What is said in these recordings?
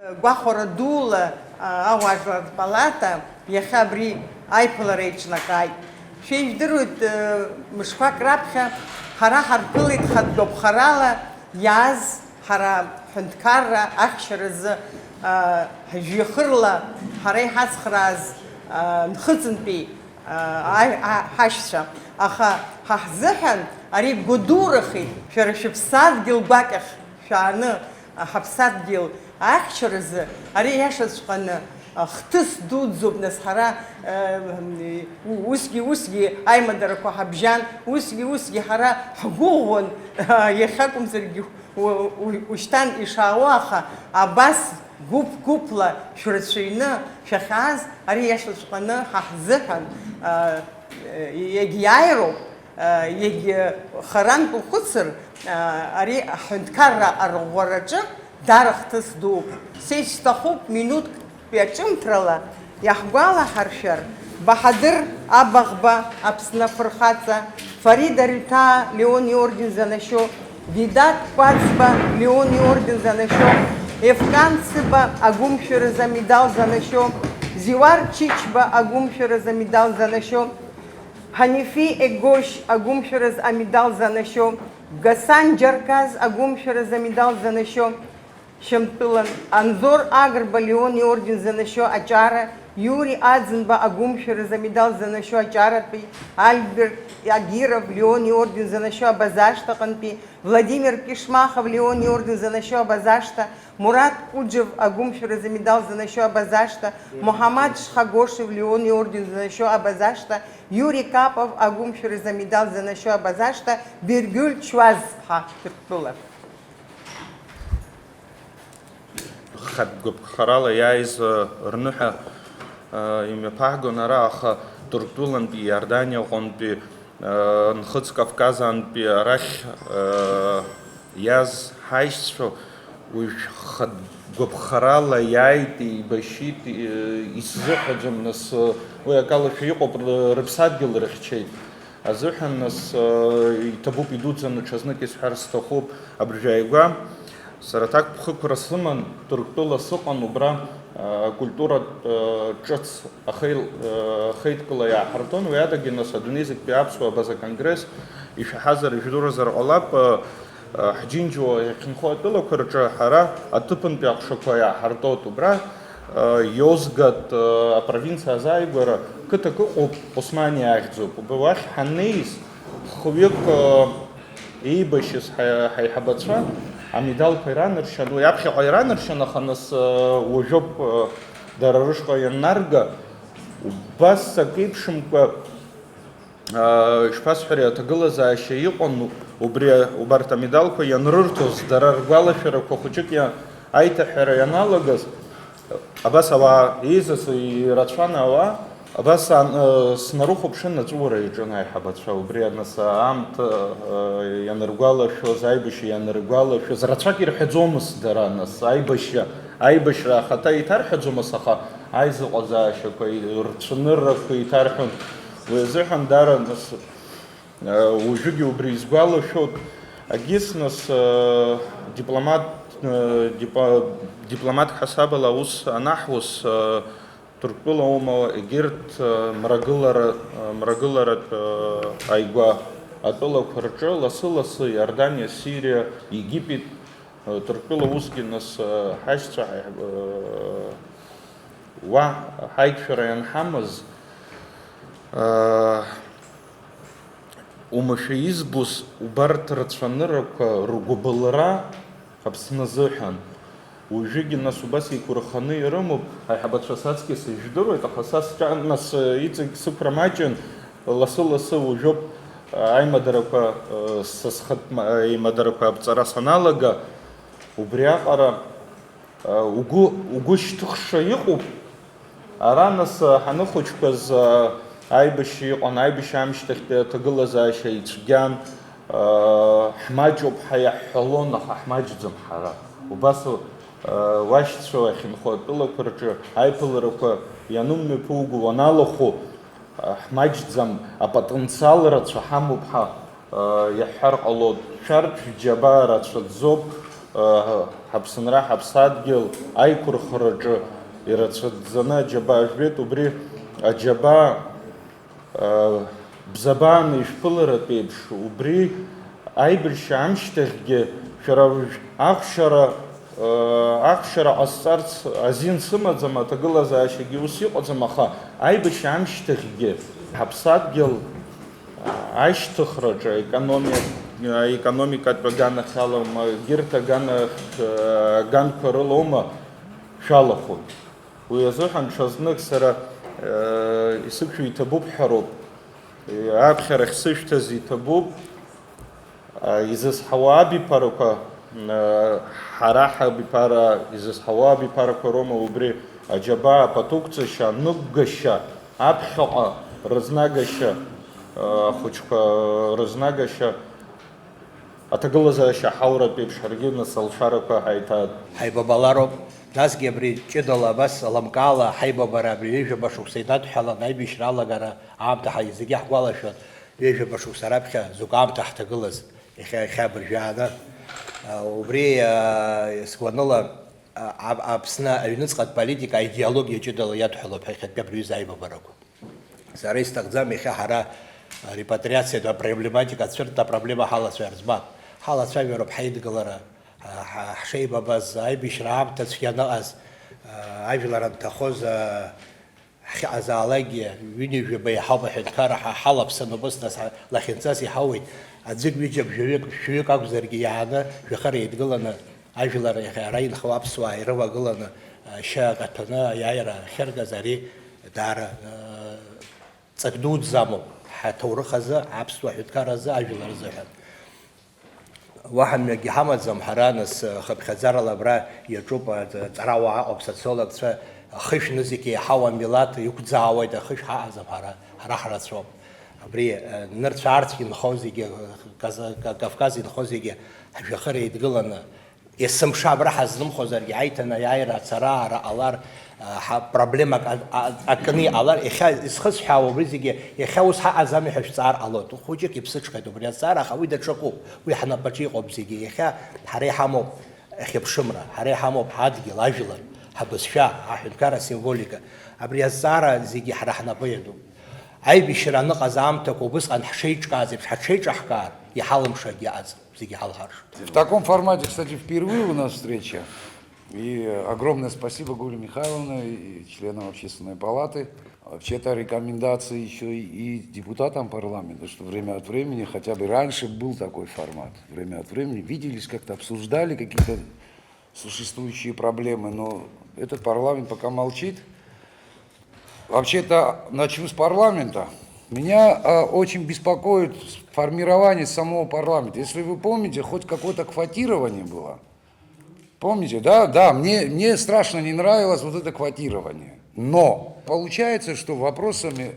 Гәахәара дула ауаажәларратә палата иахьа абри аиԥылара еиҿнакааит. Шәеижәдыруеит, мышқәак раԥхьа ҳара ҳарԥылеит хатәы агәаԥхарала иааз ҳара ҳҳәынҭқарра ахьчаразы ҳжәҩахырла ҳара иҳацхрааз нхыҵынтәи ҳашьцәа. Аха ҳа ҳзыҳәан ари бгәадурахеит, шәара шәыԥсадгьыл гәакьахь шәааны ҳаԥсадгьыл ахьчаразы ари иашаҵәҟьаны хҭыс дуӡӡоуп. Нас ҳара усгьы аимадарақәа ҳабжьан, усгьы ҳара ҳгәыӷуан иахьакәымзаргьы ушьҭан ишаауа, аха абас гәыԥ-гәыԥла шәрацәаҩны шәахьааз ари иашаҵәҟьаны ҳа ҳзыҳәан иагьиааироуп, егьхарантә ухәыцыр, ари аҳәынҭқарра арӷәӷәараҿы дара хҭыс дууп. Сеицәҭахуп минуҭтәи аҿымҭрала иаҳгәалаҳаршәар Баҳадыр Абаӷба Аԥсны афырхаҵа, Фарид Арҩҭаа Леон иорден занашьо, Видат Кәаӡба Леон иорден занашьо, Ефкан Цыба агәымшәаразы амедал занашьо, Зиуар Чичба агәымшәаразы амедал занашьо, Ҳанифи Егош агәымшәаразы амедал занашьо, Гасан Џьарказ агәымшәаразы амедал занашьо, Шьамтәылан Анзор Агрба Леон иорден занашьо аҷара, Юрий Аӡынба агәымшәаразы амедал занашьо аҷаратәи, Альберт Агиров Леон иорден занашьо абазашҭаҟынтәи, Владимир Кишмахов Леон иорден занашьо абазашҭа, Мурат Куџев агәымшәаразы амедал занашьо абазашҭа, Муҳаммад Шхагошев Леон иорден занашьо абазашҭа, Юрий Капов агәымшәаразы амедал занашьо абазашҭа, Биргюль Чуаз-ԥҳа Ҭырқәтәыла. Хатәгәаԥхарала иааиз рныҳәа имҩаԥаагон ара, аха Ҭырқәтәылантәи, Иорданиаҟынтәи, Нхыҵ Кавказантәи арахь иааз ҳаишьцәа уажә хатәгәаԥхарала иааит, еибашьит, исзыҳәаӡом, нас уи акалашәа иҟоуп, рыԥсадгьыл рыхьчеит азыҳәан, нас иҭабуп идуӡӡаны ҽазнык исҳәар сҭахуп абыржәааигәа. Сара аҭак ԥхықәра сыман, Ҭырқәтәыла сыҟан, убра акультуратә ҿыц ахеидкыла иааҳартон, уи адагьы нас адунеи зегьтәи аԥсуа абазаконгресс ишәаҳазар ижәдыруазар ҟалап, ҳџьынџьуа иахьынхо атәылақәа рҿы ҳара аҭыԥантәи аҟәшақәа иааҳартот. Убра Иозгат апровинциа азааигәара қыҭак ыҟоуп, Османиа ахьӡуп. Уахь ҳаннеиз хәҩык еибашьыз ҳаиҳабацәа амедалқәа иранаршьан, уи аԥхьаҟа иранаршьан, аха нас уажәоуп дара рышҟа ианнарга, убас ак еиԥшымкәа ишԥасҳәари аҭагылазаашьа иҟан, убарҭ амедалқәа ианрырҭоз дара ргәалашәарақәа хәыҷык аиҭаҳәара ианалагаз, абас ауаа еизаз ирацәан ауаа, абас снарыхәаԥшын аҵәуара иаҿын аиҳабацәа, убри нас аамҭа ианыргәалашәоз, аибашьра ианыргәалашәоз, рацәак ирҳәаӡомызт дара, нас аибашьра ахаҭа иҭарҳәаӡомызт, аха аизыҟазаашьақәа, рцәаныррақәа иҭарҳәон. Уи азыҳәан дара нас уажәыгьы убри изгәалашәоит. Агьыс нас дипломат ҳасабала аус анаҳуаз Ҭырқәтәыла аума, егьырҭ мрагыларатә ааигәа атәылақәа рҿы ласы-ласы Иордания, Сириа, Египет, Ҭырқәтәыла усгьы нас ҳашьцәа уа ҳаиқәшәара ианҳамаз умашәа избоз убарҭ рацәанырақәа ргәыбылра Аԥсны азыҳәан. Уажәыгьы нас убас еиқәырханы ирымоуп, аиҳабацәа саҵкьыс ижәдыруеит, аха нас иҵегь сықәра маҷын, ласы-ласы уажәоуп аимадарақәа, сасхатә аимадарақәа аԥҵара саналага, убри аҟара угәы шьҭыхша иҟоуп. Ара нас ҳаныхәыҷқәаз аибашьра иҟан, аибашьра амшьҭахьтәи аҭагылазаашьа ицәгьан, ҳмаҷуп ҳәа иаҳҳәалон, аха ҳмаҷӡам ҳара. Убас уашьцәа ахьынхо атәылақәа рҿы аиԥыларақәа ианымҩаԥуго уаналахәу ҳмаҷӡам, апотенциал рацәа ҳамоуп ҳәа иаҳҳәар ҟалоит. Шәарҭ шәџьабаа рацәаӡоуп, ҳаԥсынра, ҳаԥсадгьыл аиқәырхараҿы ирацәаӡаны аџьабаа жәбеит, убри аџьабаа бзабаан ишәԥыларатә еиԥш, убри аибашьра амшьҭахьгьы шәара ахәшьара ҟасҵарц азин сымаӡам, аҭагылазаашьагьы ус иҟаӡам, аха аибашьра амшьҭахьгьы ҳаԥсадгьыл ашьҭыхраҿы економикатә аганахь алам, егьырҭ аганқәа рылоума шәалахәын. Уи азыҳәан ҽазнык сара исықәшәо иҭабуп ҳәароуп, аԥхьарахь сышәҭаз иҭабуп, изызҳауа абиԥарақәа, ҳара ҳабиԥара изызҳауа абиԥарақәа роума, убри аџьабаа апатуқәҵашьа, аныҟәгашьа, аԥхьаҟа рызнагашьа, ахәыҷқәа рызнагашьа, аҭагылазаашьа ҳауратә еиԥш ҳаргьы нас алшарақәа ҳаиҭаад. Ҳаибабалароуп. Насгьы абри ҷыдала абас аламкаала ҳаибабара абри ҩажәаба шықәса инадҳәалан аибашьра алагара аамҭа зегьы ҳгәалашәон, ҩажәаба шықәса раԥхьа зук аамҭа ҳҭагылаз иахьа абыржәааны. Убри сгәаныла Аԥсны аҩныҵҟатә политика аидеологиа ҷыдала иадҳәалоуп ҳәа абри аҩыза аибабарақәа. Сара исҭахӡам иахьа ҳара репатриациатә апроблематика цәырҵ апроблема ҳалацәажәарц, мап, ҳалацәажәароуп ҳаидгылара, ҳшеибабаз аибашьра аамҭа цәгьа аныҟаз, ажәлар анҭахоз ҳҟазаалакгьы ҩынҩажәаба иаҳауп аҳәынҭқарра ҳалаԥсаны убас нас лахьынҵас иҳауеит, аӡәык ҩыџьа шәҩык акәзаргьы иааны шәахара еидгыланы ажәлар ара инхауа аԥсуаа ирывагыланы шьа каҭәаны аиааира ахьыргаз ари даара ҵак дуӡӡамоуп ҳаҭоурых азы, аԥсуа аҳәынҭқарра азы, ажәлар азыҳәан. Уаҳа мҩагьы ҳамаӡам ҳара нас хыԥхьаӡарала абра иаҿуп ҵарауаа ыҟоуп, социологцәа, ахышә нызқь еиҳау амилаҭ иқәӡаауеит, ахышә ҳаҟазам ҳара ҳрацәоуп. Абри нырцә аарцә инхо зегьы, Кавказ инхо зегьы ҳшәахыра еидгыланы, есымша абра ҳазнымхозаргьы аиҭаны аиааира ацара аара ҟалар, проблемак акны иҟалар, иахьа изхысҳәаауа убри зегьы иахьа ус ҳаҟазами ҳәа шәҵаар ҟалоит. Хәыҷык иԥсыҽхеит убри азҵаара, аха уи даҽакуп, уи ҳнапаҿы иҟоуп зегьы. Иахьа ҳара иҳамоуп ахьыԥшымра, ҳара иҳамоуп ҳадгьыл, ажәлар, ҳабызшәа, аҳәынҭқарра символика. Абри азҵаара зегьы ҳара ҳнапы иануп. Аибашьра аныҟаз аамҭақәа убысҟан ҳшеиҿкааз еиԥш ҳаҽеиҿаҳкаар, иҳалымшагьы аӡам, зегьы ҳалҳаршоит. В таком формате, кстати, впервые у нас встреча. И огромное спасибо Гуле Михайловне и членам Общественной палаты. Вообще-то рекомендации еще и депутатам парламента, что время от времени, хотя бы раньше был такой формат, время от времени виделись, как-то обсуждали какие-то существующие проблемы, но этот парламент пока молчит. Вообще-то начну с парламента. Меня очень беспокоит формирование самого парламента. Если вы помните, хоть какое-то квотирование было. Помните, да? Да, мне страшно не нравилось вот это квотирование. Но получается, что вопросами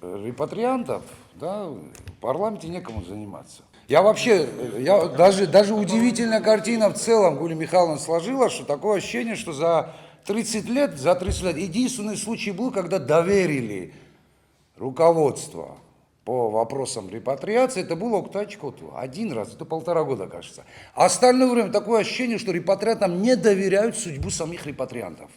репатриантов, да, в парламенте некому заниматься. Даже удивительная картина в целом Гуля Михайловна сложила, что такое ощущение, что за 30 лет единственный случай был, когда доверили руководство по вопросам репатриации, это было Октай Чкоту. Один раз, это 1,5 года, кажется. А остальное время такое ощущение, что репатриантам не доверяют судьбу самих репатриантов.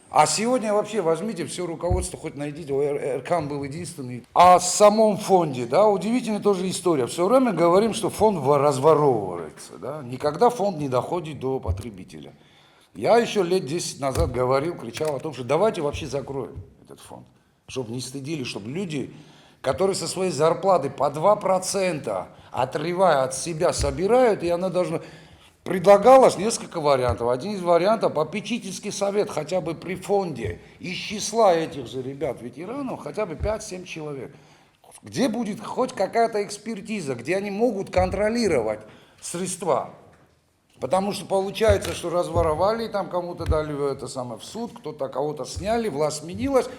А сегодня вообще возьмите все руководство, хоть найдите, Эркан был единственный. А в самом фонде, да, удивительная тоже история. Все время говорим, что фонд разворовывается, да, никогда фонд не доходит до потребителя. Я еще лет 10 назад говорил, кричал о том, что давайте вообще закроем этот фонд, чтобы не стыдили, чтобы люди, которые со своей зарплаты по 2% отрывая от себя собирают, и она должна... Предлагалось несколько вариантов. Один из вариантов — попечительский совет хотя бы при фонде из числа этих же ребят, ветеранов, хотя бы 5-7 человек. Где будет хоть какая-то экспертиза, где они могут контролировать средства. Потому что получается, что разворовали, там кому-то дали это самое в суд, кто-то кого-то сняли, власть сменилась.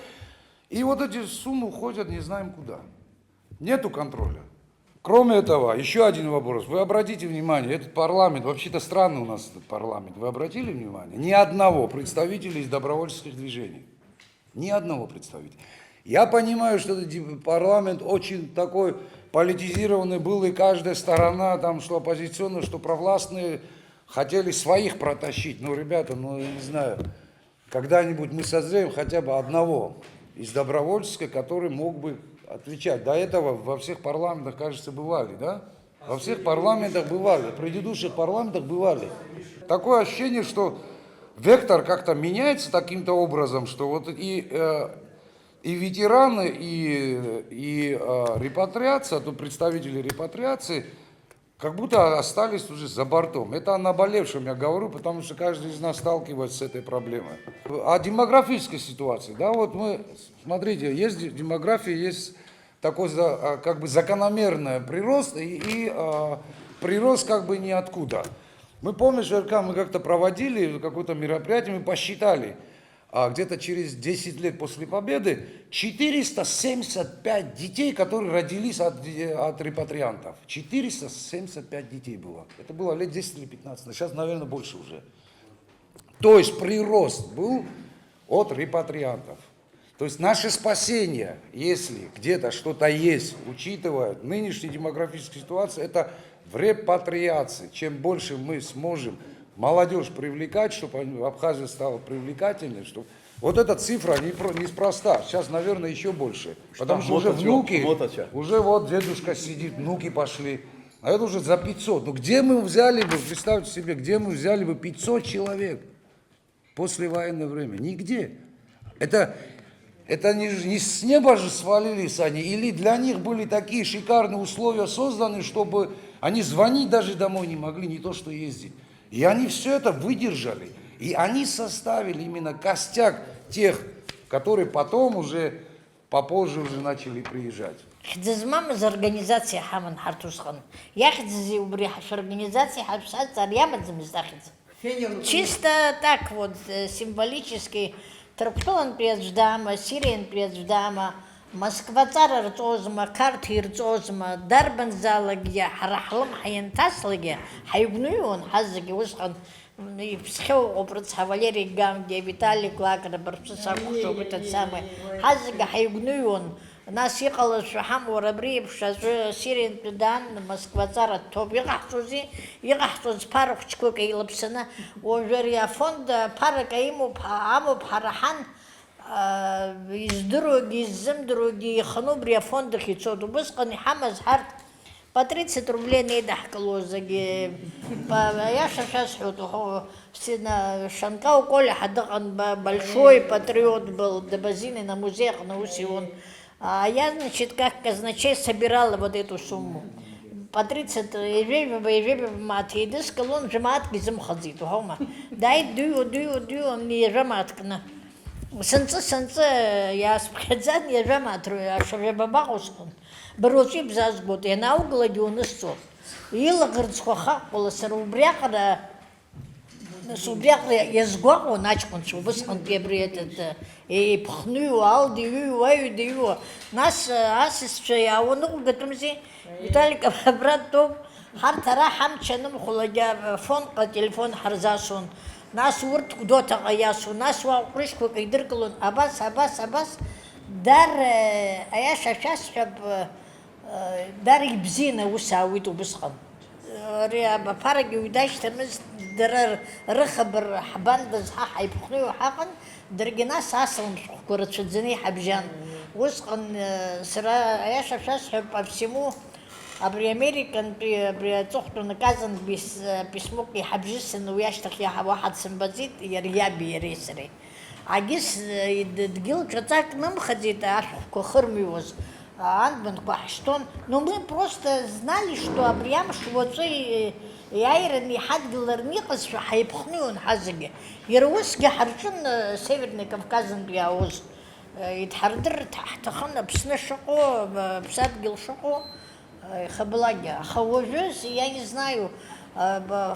И вот эти суммы уходят не знаем куда. Нету контроля. Кроме этого, еще один вопрос. Вы обратите внимание, этот парламент, вообще-то странный у нас этот парламент, вы обратили внимание? Ни одного представителя из добровольческих движений. Ни одного представителя. Я понимаю, что этот парламент очень такой политизированы были каждая сторона, там, что оппозиционные, что провластные, хотели своих протащить. Ну, ребята, ну, я не знаю, когда-нибудь мы создаем хотя бы одного из добровольческой, который мог бы отвечать. До этого во всех парламентах, кажется, бывали, да? Во всех парламентах бывали, в предыдущих парламентах бывали. Такое ощущение, что вектор как-то меняется таким-то образом, что вот и ветераны, и репатриация, то представители репатриации, как будто остались уже за бортом. Это о наболевшем я говорю, потому что каждый из нас сталкивается с этой проблемой. О демографической ситуации, да, вот мы, смотрите, есть демография, есть такой как бы закономерный прирост и прирост как бы ниоткуда. Мы помним, что мы как-то проводили какое-то мероприятие, мы посчитали, где-то через 10 лет после победы 475 детей, которые родились от репатриантов. 475 детей было. Это было лет 10 или 15, сейчас, наверное, больше уже. То есть прирост был от репатриантов. То есть наше спасение, если где-то что-то есть, учитывая нынешнюю демографическую ситуацию, это в репатриации. Чем больше мы сможем молодежь привлекать, чтобы Абхазия стала привлекательной, чтобы... Вот эта цифра неспроста. Сейчас, наверное, еще больше. Потому что уже внуки, уже вот дедушка сидит, внуки пошли. А это уже за 500. Ну где мы взяли бы, представьте себе, где мы взяли бы 500 человек в послевоенное время? Нигде. Это не с неба же свалились они, или для них были такие шикарные условия созданы, чтобы они звонить даже домой не могли, не то что ездить. И они все это выдержали. И они составили именно костяк тех, которые потом уже, попозже уже начали приезжать. Хдзмам из организации Хаман Хартусхан. Я хдзи убри организации Хабсат Царьямадзам издахидз. Чисто так вот, символически. Траптолан приезждама, Сириен приезждама, Москва цара рцозма, Карты рцозма, Дарбан залагия, Харахлам хаянтаслагия, Хайбнуй он хазаги усхан. И всхел образ Валерий Гамге, Виталий Клакер, Барсусакушо, этот самый. Хазага Хайбнуй он. Нас ехала Шахам Урабриев, Сирин Педан, Москва цара, топ Ягахтузи, Ягахтуз Парухчко Кайлапсана, Ожерия фонда, Паракаиму, Аму Парахан, из дороги, из земдороги, Ханубрия фонда Хицоду, Бускани Хамаз Харт, по 30 рублей не дахкало заги. Я сейчас на Шанкау Коля Хадаган большой патриот был, до базины на музеях, на Усион. А я, значит, как казначей собирала вот эту сумму. По 30 ежебе мат, и дискал он жемат гизм хазит, хома. Дай дую, мне жематкна. Санца, я спхадзан, я жематру, а шабабахускун. Барочи бзазгот, я на угла дюнысцов. Ила грцхоха, полосар убрякара, субъект язгуа начкон, что выскон пебриет и пхную алдию, аю. Нас асисче, а он уготомзи, Виталий братов, хартара хамчаном хуладя фон по телефон харзашон. Нас урт куда-то аясу, нас ваукрышку кайдыркалун, абас, дар, а я сейчас дар ибзина усауит убысхан. Риаба параги уйдаштермыз дырар рыхабыр хабандыз хайпхну хахан дыргина сасылым курачудзини хабжан усқан сыра я сейчас по всему при Американ при цохту наказан без письмо к хабжисен уяштах я вахад симбазит ярьяби ресри агис дгил чатак нам ходит аш кохырмивоз Анбан Кваштон, но мы просто знали, что Абриам Швоцой Яйрен и Хадгиларникас Хайпхнун Хазаги. Яруски Харчун Северный Кавказан Биауз. Итхардер Тахтахана Пснешако, Псадгилшако, Хаблаги. Хавожус, я не знаю,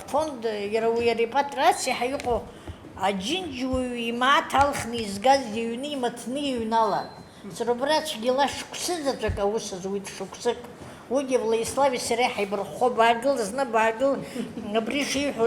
фонд Яруя репатрации Хаюко Аджинджу и Маталхни из Газдиюни Матни Юнала. Срубрач дела шуксы зачака уса звует шуксык. Уги Владиславе Серехай Бархо Багл, зна Багл, Бришиху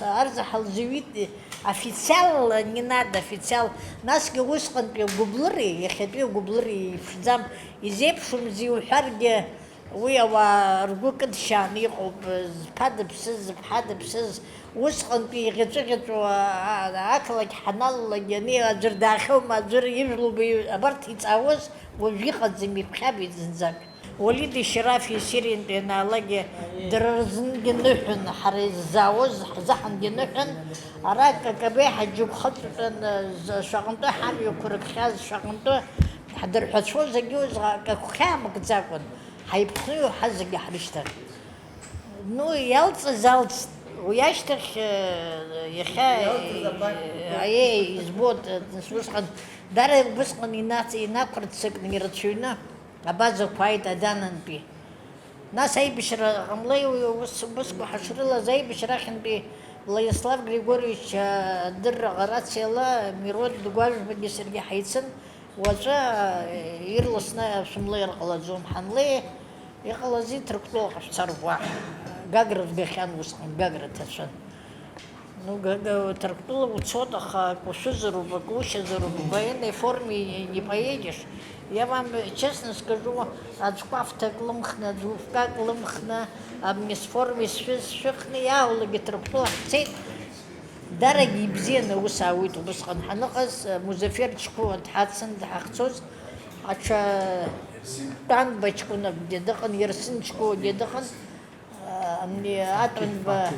Арзахал Зевит, официал не надо, официал. Нас гусхан пил гублыры, я хотел гублыры, фзам, и зепшум зиухарге, уи ауаа ргәы кыдшьааны иҟоуп, зԥа дыԥсыз, зыԥҳа дыԥсыз, усҟантәи иӷьаҵәыӷьаҵәуа ақалақь ҳаналалак ианеи аӡәыр даахьоума, аӡәыр ижәлоума, абарҭ иҵаауаз уажә иҟаӡам, иԥхьабеит зынӡак. Уалиди Шьарафи Сириантәи ианаалакгьы дара рзынгьы ныҳәан, ҳара иззаауаз ҳзаҳангьы ныҳәан, ара Какабеи ҳаџьықәхыҵәҟьан, шаҟантәы ҳамҩақәа рыԥхьаз, шаҟантәы ҳдырҳәацәоу зегьы хьаа макӡакәын, ҳаиԥхны иуҳаз зегьы ҳрышьҭахь. Ну, иалҵыз алҵт, уи ашьҭахь иахьа избоит, усҟан дара убысҟан инақәырццакны ирацәаҩны абазақәа ааит Аданантәи. Нас аибашьра ҟамлеи убысқәа ҳашрылаз аибашьра ахьынтәи Владислав Григорьевич адырра ҟарациала Мирод Гәажәбагьы саргьы ҳаицын, уаҵәы ирласны шәымлеир ҟалаӡом, ҳанлеи иҟалази Ҭырқәтәылаҟа шәцароуп уаҳа. Гагра ргахьан усҟан, Гагра ҭацәын. Ну, Ҭырқәтәыла уцот, аха ак ушәызароуп, ак ушьазароуп, в военной форме не поедешь. Я вам честно скажу, аӡкәафҭак лымхны, аӡуфкак лымхны, амисформе сшәыхны иааулакгьы Ҭырқәтәыла ҳцеит. Дарагьы ибзианы аус аауит убысҟан ҳаныҟаз, Музафер ҷкәына дҳацын, дҳахцоз, аҽа тәанба ҷкәынакгьы дыҟан, Ерсын ҷкәынгьы дыҟан, атәанба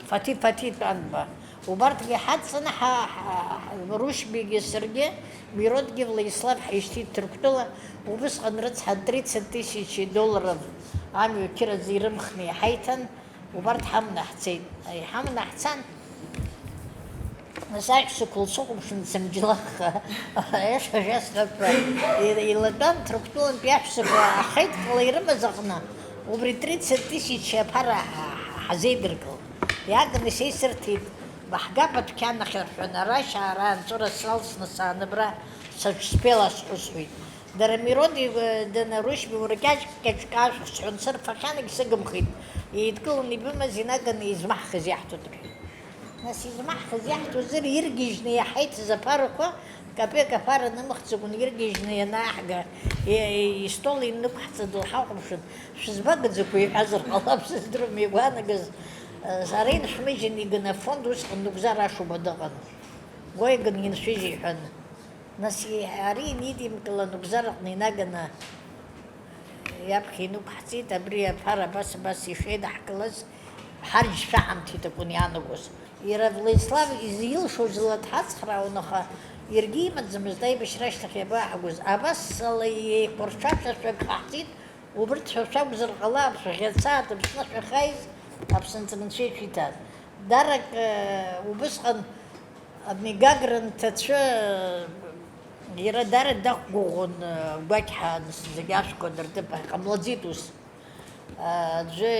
Фати тәанба. Убарҭгьы ҳадцаны Рушьбигьы саргьы, Миродгьы Владислав ҳишьҭит Ҭырқәтәыла, убысҟан рыцҳа $30,000 амҩа қьыраӡа ирымхны иҳаиҭан, убарҭ ҳамны ҳцеит. Ҳамны ҳцан, нас аҳәсақәа лцәыҟәымшәан Самџьылаха, ешәа-жьасҳәақәа илатәан Ҭырқәтәылантәи аҳәсақәа ахеидкала ирымаз аҟны, убри $30,000 аԥара ҳазеидыркылт. Иааганы сеисырҭеит, баҳгап адәқьан ахь рҳәан, арашь аара анҵәыра салсны сааныбра саҿспела сҳәысуеит. Дара Мироди дана Рушьби уркьаҿ-кьаҿк сҳәан сырфахьан, егьсыгымхеит. Еидкыланы ибымаз инаганы измаҳхыз иаҳҭоит рҳәеит. Нас измаҳхыз иаҳҭозар иргьежьны иаҳаиҭыз аԥарақәа, капек аԥара нымхӡакәан иргьежьны ианааҳга, истол инықәҳҵа дылҳаҟәымшәан, шәызбагаӡақәа иҳәазар ҟалап сыздырам, игәаанагаз. Ара иншәмыжьын иганы афонд усҟан Нугзар Ашуба дыҟан. Уа иганы иншәыжь иҳәан. Нас ари инидимкыла Нугзар аҟны инаганы иаԥхьа инықәҳҵеит, абри аԥара абас ишеидаҳкылаз ҳарџь шәаҳамҭеит акәын иаанагоз. Иара Владислав изилшоз ала дҳацхраауан, аха иаргьы имаӡамызт аибашьра ашьҭахь иабааҳгоз. Абасала еиқәыршәа шәашәак ҳаҳҵеит, убырҭ шәашәа акәзар ҟалап, шәаӷьаца Аԥсны шәахаиз, аԥсынҵрынцәа ишәиҭаз. Дарак убысҟан абни Гагра нҭацәы иара дара дақәгәыӷуан, гәакьҳа зегьы ашәқәа дырҭыԥ ҟамлаӡеит ус. Аӡәы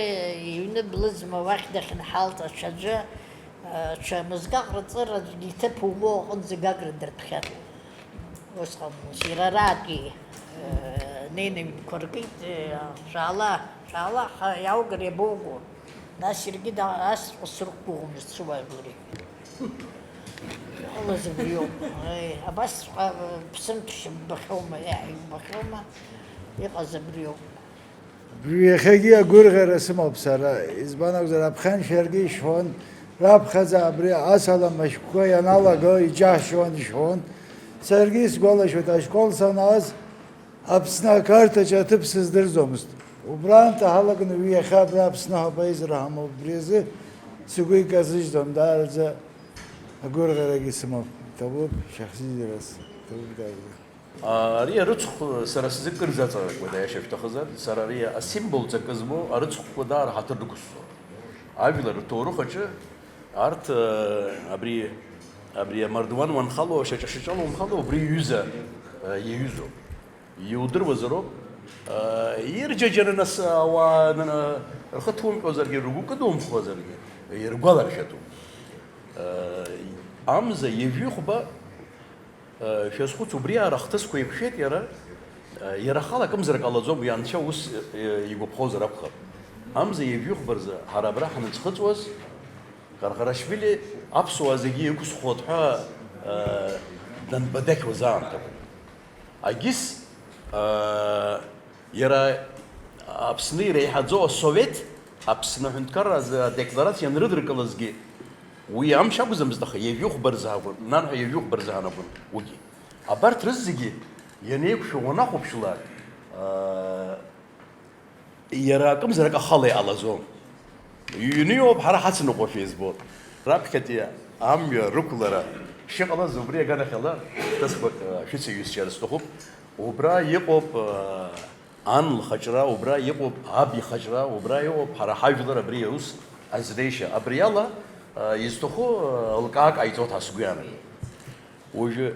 иҩны блыӡма уахь дахьынҳалт, аҽаӡәы ҽа мызкаҟра ҵыр аӡәгьы иҭыԥ умоу аҟынӡа Гагра дырҭәхьан. Усҟан Шираратәи неины ҩнқәа ркит, шәаала иааугар иабоуго. Нас иаргьы асҵәҟьа срықәгәыӷуамызт сыуаажәлари. Иҟалаз абриоуп. Абасҵәҟьа ԥсымҭәшьа ббахьоума, иббахьоума, иҟаз абриоуп. Иахьагьы агәырӷьара сымоуп сара, избан акәзар аԥхьан шәаргьы ишәҳәон, раԥхьаӡа абри асалам ашәҟәқәа ианалаго иџьаҳшьон, ишәҳәон. Саргьы сгәалашәоит, ашкол санааз Аԥсны ақарҭаҿы аҭыԥ сыздырӡомызт. Убранҭа ҳалаганы уи иахьа абра Аԥсны ҳапаизра ҳамоуп, убри азы сгәы иказыжьӡом, даараӡа агәырӷьарагьы сымоуп. Иҭабуп шьахсизарас, иҭабуп даараӡа. Ари арыцхә сара сзы кыр заҵаракуеит аиаша шәҭахызар, сара ари асимбол ҵакы змоу арыцхәқәа даара ҳаҭыр дықәсҵо. Ажәлар рҭоурых аҿы арҭ абри амардуан уанхало, ашьаҿа-шьаҿала уанхало, убри иҩыза иаҩызоуп. Иудыруазароуп. Ирџьаџьаны нас ауаа рхы ҭумҟьозаргьы, ргәы кыдумхуазаргьы, иргәаларшәатәуп. Амза иажәихәба шәазхәыц, убри аара хҭысқәа иԥшәеит иара ахала акымзарак ҟалаӡом, уи анцәа ус игәаԥхозар акәхап. Амза иажәихәба рзы ҳара абра ҳаныӡхыҵуаз, Қарғарашвили аԥсуаа зегьы иқәсхуеит ҳәа данбадақьуаз аамҭақәа. Агьыс Иара Аԥсны иреиҳаӡоу асовет, Аԥсны аҳәынҭқарра адекларациа анрыдыркылазгьы, уи амш акәӡамызт, аха иажәыхәба рзы акәын, нанҳәа иажәыхәба рзыҳан акәын уигьы. Абарҭ рызегьы ианеиқәшәо уанахәаԥшлак, иара акымзарак ахала иҟалаӡом. Ҩныҩоуп ҳара ҳацныҟәашәа избоит. Раԥхьатәи амҩа рықәлара шыҟалаз убри аганахьала ҭыӡқәак шәыцеиҩызцәара сҭахуп. Убра иҟоуп ан лхаҿра, убра иҟоуп аб ихаҿра, убра иҟоуп ҳара ҳажәлар абри аус азреишьа. Абри ала изҭаху лкаак ҟаиҵоит ҳәа сгәы иаанагоит. Уажәы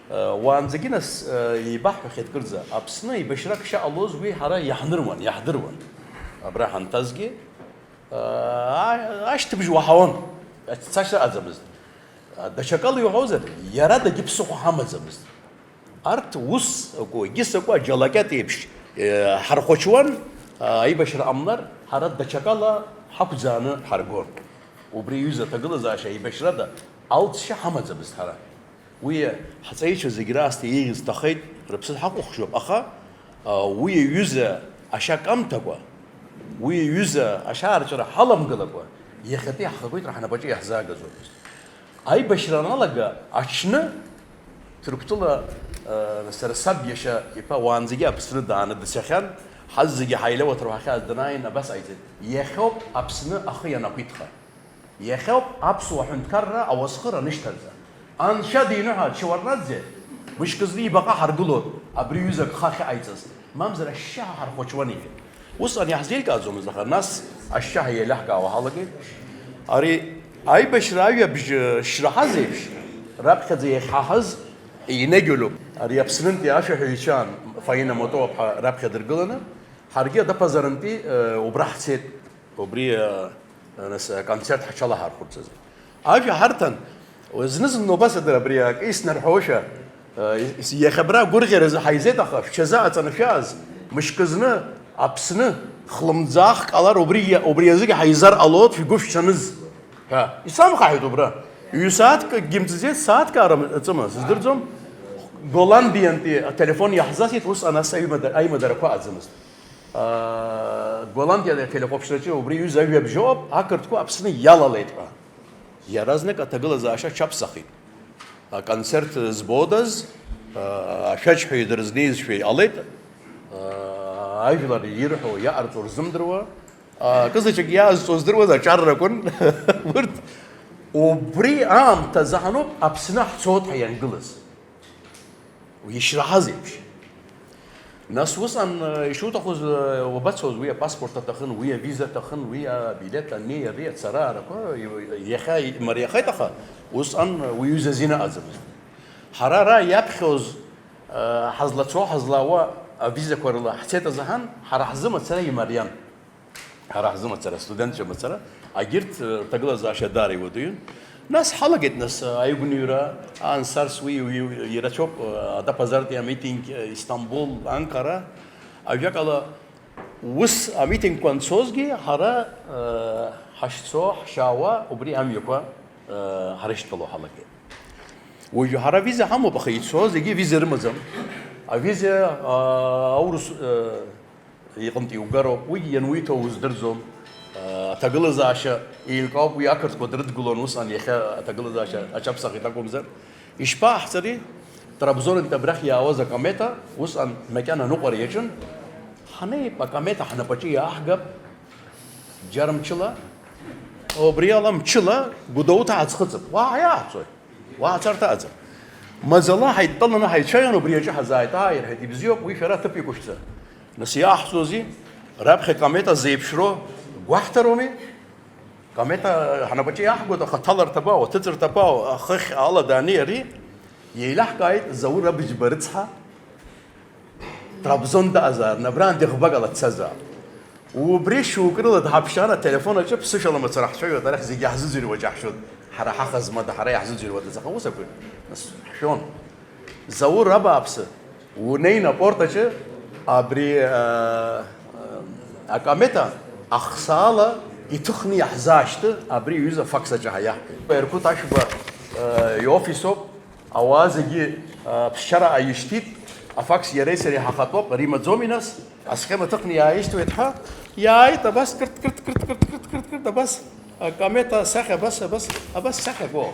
уаанӡагьы нас еибаҳҳәахьеит кырӡа, Аԥсны еибашьрак шаҟалоз уи ҳара иаҳдыруан. Абра ҳанҭазгьы ашьҭыбжь уаҳауан, цашьа аӡамызт. Даҽакала иуҳәозар, иара дагьыԥсыхәа ҳамаӡамызт. Арҭ ус егьыс акәу аџьалакьат еиԥш ҳархәаҽуан, аибашьра ҟамлар, ҳара даҽакала ҳақәӡааны ҳаргон. Убри аҩыза аҭагылазаашьа аибашьрада алҵшьа ҳамаӡамызт ҳара. Уи ҳҵаҩцәа зегьы раасҭа еиӷьыз сҭахеит, рыԥсы ҳақәыхшоуп, аха уи аҩыза ашьакамҭакәа, уи аҩыза ашьаарҵәара ҳаламгалакәа, иахьатәи ҳхақәиҭ ҳнапаҿы иаҳзаагазомызт. Аибашьра аналага аҽны Ҭырқәтәыла сара саб иашьа иԥа уаанӡагьы Аԥсны дааны дцахьан, ҳаз зегьы ҳаилауаҭыр данааин абас ҟаиҵеит. Иахьоуп Аԥсны ахы ианақәиҭха. Иахьоуп аԥсуа ҳәынҭқарра ауасхыр анышьҭарҵа. Анцәа диныҳәа Шеварднаӡе мышкызны ибаҟа ҳаргылоит абри аҩызак хахь иҟаиҵаз. Мамзар ашьшьаҳа ҳархәаҽуан иҳәеит. Усҟан иаҳзеилкааӡомызт, аха нас ашьшьаҳа иеилаҳкаауа ҳалагеит. Ари аибашьра аҩабжь шраҳаз еиԥш, раԥхьаӡа иахьҳаҳаз инагьылоуп. Ари Аԥснынтәи ашәаҳәаҩцәан Фаина Матоуаԥҳа раԥхьа дыргыланы, ҳаргьы адаԥазарантәи убра ҳцеит, убри аконцерт ҳҽалаҳархәырҵаз. Ажәа ҳарҭан, зны-зынла убасыдыр абри акы снарҳәошәа, иахьа абра агәырӷьаразы ҳаизеит, аха шәҽазааҵаны шәааз, мышкызны Аԥсны хлымӡаах ҟалар убри азыгьы ҳаизар ҟалоит шәгәы шәҽаныз ҳәа исамхаҳәеит убра. Ҩ-сааҭкгьы мҵӡеит, сааҭкаара ыҵыма, сыздырӡом. Голландиантәи ателефон иаҳзасит, усҟан ас аимадарақәа аӡамызт. Голландиа ателехәаԥшраҿы убри аҩыза ажәабжьоуп, ақырҭқәа Аԥсны иалалеит ҳәа. Иаразнак аҭагылазаашьа аҽаԥсахит. Аконцерт збодаз, ашәаџьҳәаҩ дырзнеизшәа иҟалеит, ажәлар ирҳәо иаҟарҵо рзымдыруа, кызаҵәык иаазҵо здыруаз аҿарракәын. Урҭ убри аамҭа заҳаноуп Аԥсны ҳцоит ҳәа иангылаз. Ишраҳаз еиԥш. Нас усҟан ишуҭахыз уабацоз уи апаспорт аҭахын, уи авиза аҭахын, уи абилет анеи ари ацара арақәа иахьа мариахеит, аха усҟан уи аҩыза зинаҟаӡамызт. Ҳара ара иаԥхьоз ҳазлацо ҳазлаауа авизақәа рыла ҳцеит азаҳан, ҳара ҳзымацара имариан. Ҳара ҳзымацара, студентцәа мацара, агьырҭ рҭагылазаашьа даара иуадаҩын. Нас ҳалагеит нас аигәныҩра, ансарс уи ирацәоуп адаԥазартәи амитинг Истамбул, Анкара. Ажәакала ус амитингқәа анцозгьы ҳара ҳашцо, ҳшаауа, убри амҩақәа ҳарышьҭало ҳалагеит. Уажәы ҳара виза ҳамоуп, аха ицо зегьы виза рымаӡам. Авиза аурыс иҟынтә иугароуп, уигьы иануиҭо уздырӡом. Аҭагылазаашьа еилкаауп, уи ақырҭқәа дрыдгылон усҟан иахьа аҭагылазаашьа аҽаԥсахит акәымзар. Ишԥааҳҵари, Трабзонтәи абрахь иаауаз акомета, усҟан макьана аныҟәара иаҿын, ҳанеип акомета ҳнапаҿы иааҳгап, џьара мчыла, убри ала мчыла Гәдоуҭа ҳаӡхыҵып, иааҳцоит, ацарҭааӡам. Маӡала ҳаидтәаланы ҳаицәажәан, убри аҿы ҳазааит, ирҳәеит, ибзиоуп, уи шәара ҭыԥ иқәышәҵа. Нас иааҳҵози, раԥхьа акомета зеиԥшро гәаҳҭароуми, акомета ҳнапаҿы иааҳгоит, аха ҭаларҭа баауа, ҭыҵырҭа баауа, ахыхь алада ани ари, иеилаҳкааит Заур Абыџьба рыцҳа, Трабзон даазаарын, абраантәи ӷбакала дцазаап. Убри шьоук рыла дҳаԥшьан ателефон аҿы ԥсышьала мацара ҳцәажәоит, арахь зегьы иаҳзыӡырҩуа џьаҳшьоит, ҳара ҳахазмада, ҳара иаҳзыӡырҩуадаз, аха ус акәын. Нас ҳшәон. Заур абааԥсы, унеин апорт аҿы абри акомета ахсаала иҭыхны иаҳзаашьҭы, абри аҩыза факс аҿы ҳаиаҳҳәеит. Ерқәыҭ Ашәба иофисоуп, ауаа зегьы ԥсшьара ааишьҭит, افاكس يريسري حخطوب ريما زومينس اسخيمه تقني عايشت ويتحا ياي بس كرت كرت كرت كرت كرت كرت كرت بس كاميتا ساخه بس ساخه جو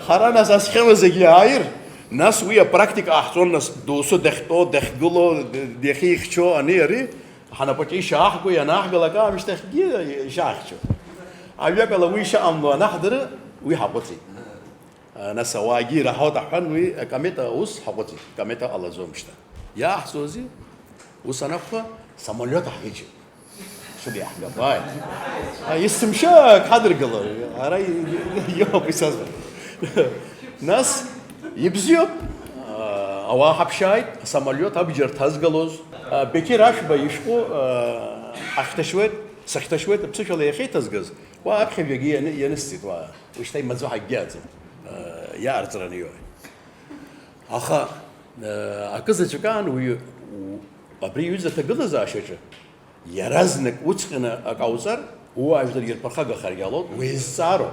خراناس اسخيمه زي عاير ناس ويا براكتيك احسن ناس دوسو دختو دخغلو دخيخ شو انيري حنا بوتي شاخكو يا ناخغلا كا مش تخجي شاخشو ابيقلا ويشا امنو نحضر ويحبطي ناس واجي راحوا حن وي كاميتا اوس حبطي كاميتا على زومشتا يا حسوزي وسنفا سموليوت حيجي شو دي احنا باي يستمشاك حضر قلا راي يو بيساز ناس يبزيو اواحب شايت سموليوت ابجر تازغلوز بكي راش بيشقو اختشوت سختشوت بسشل يخي تازغز وابخي بيجي ينستي وشتي مزو حقات يا ارترانيو اخا اكزه كان وي ابري يوزا تغلزا شجه يرزنك وتقنا اقاوزر هو اجدر يربخا خريالوت ويزارو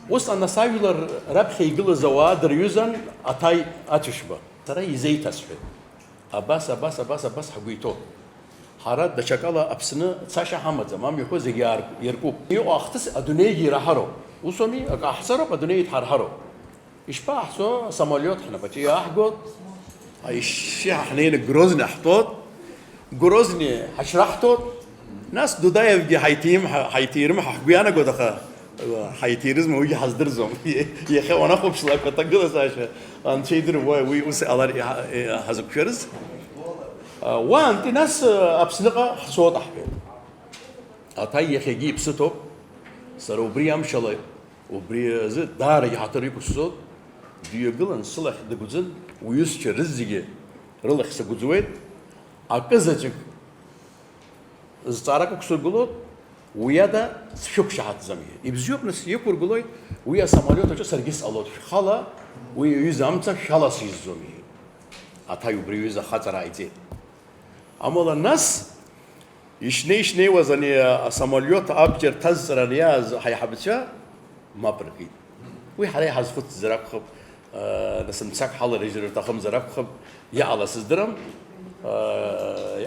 وسط انا سايلر ربخي يغلزا وادر يوزن اتاي اتشبا ترى يزي تسفي اباس حقيتو حارات دشكالا ابسنا تساشا حمد زمان يكو زيار يركوب يو اختس ادونيجي راحرو وصوني احسرو ادونيجي تحرحرو اشبا احسو سموليوت حنا بتي احقد ايش حنين جروزني حطوط جروزني حشرحتوط ناس دودايف حيتيرم حقيانا قدخه حيتيرزم ويجي حزدرزم يا اخي وانا خوب شلاك تقول ساشا ان شيدر وي وس على حزكشرز وانت ناس ابسنقه صوت احبي اتاي يا اخي جيب ستوب صاروا بريام شلاي وبري ز دار يحتريكو الصوت ديغلن صلح دغزن ويسچ رزيگه رلخ سغزويت اكزچك زتارك كسرغلو ويادا شوك شحات زميه يبزيوك نس يكورغلوي ويا سماليوت اچ سرگيس алот خالا ويزامتا خلاص يزومي اتايو بريوزا خطر ايتي امال الناس يشني وزني سماليوت ابجر تزر رياز حيحبتشا ما برقي وي حالي حزفت زرقخب ناس مساك حال رجل تخم زرقخب يا على سدرم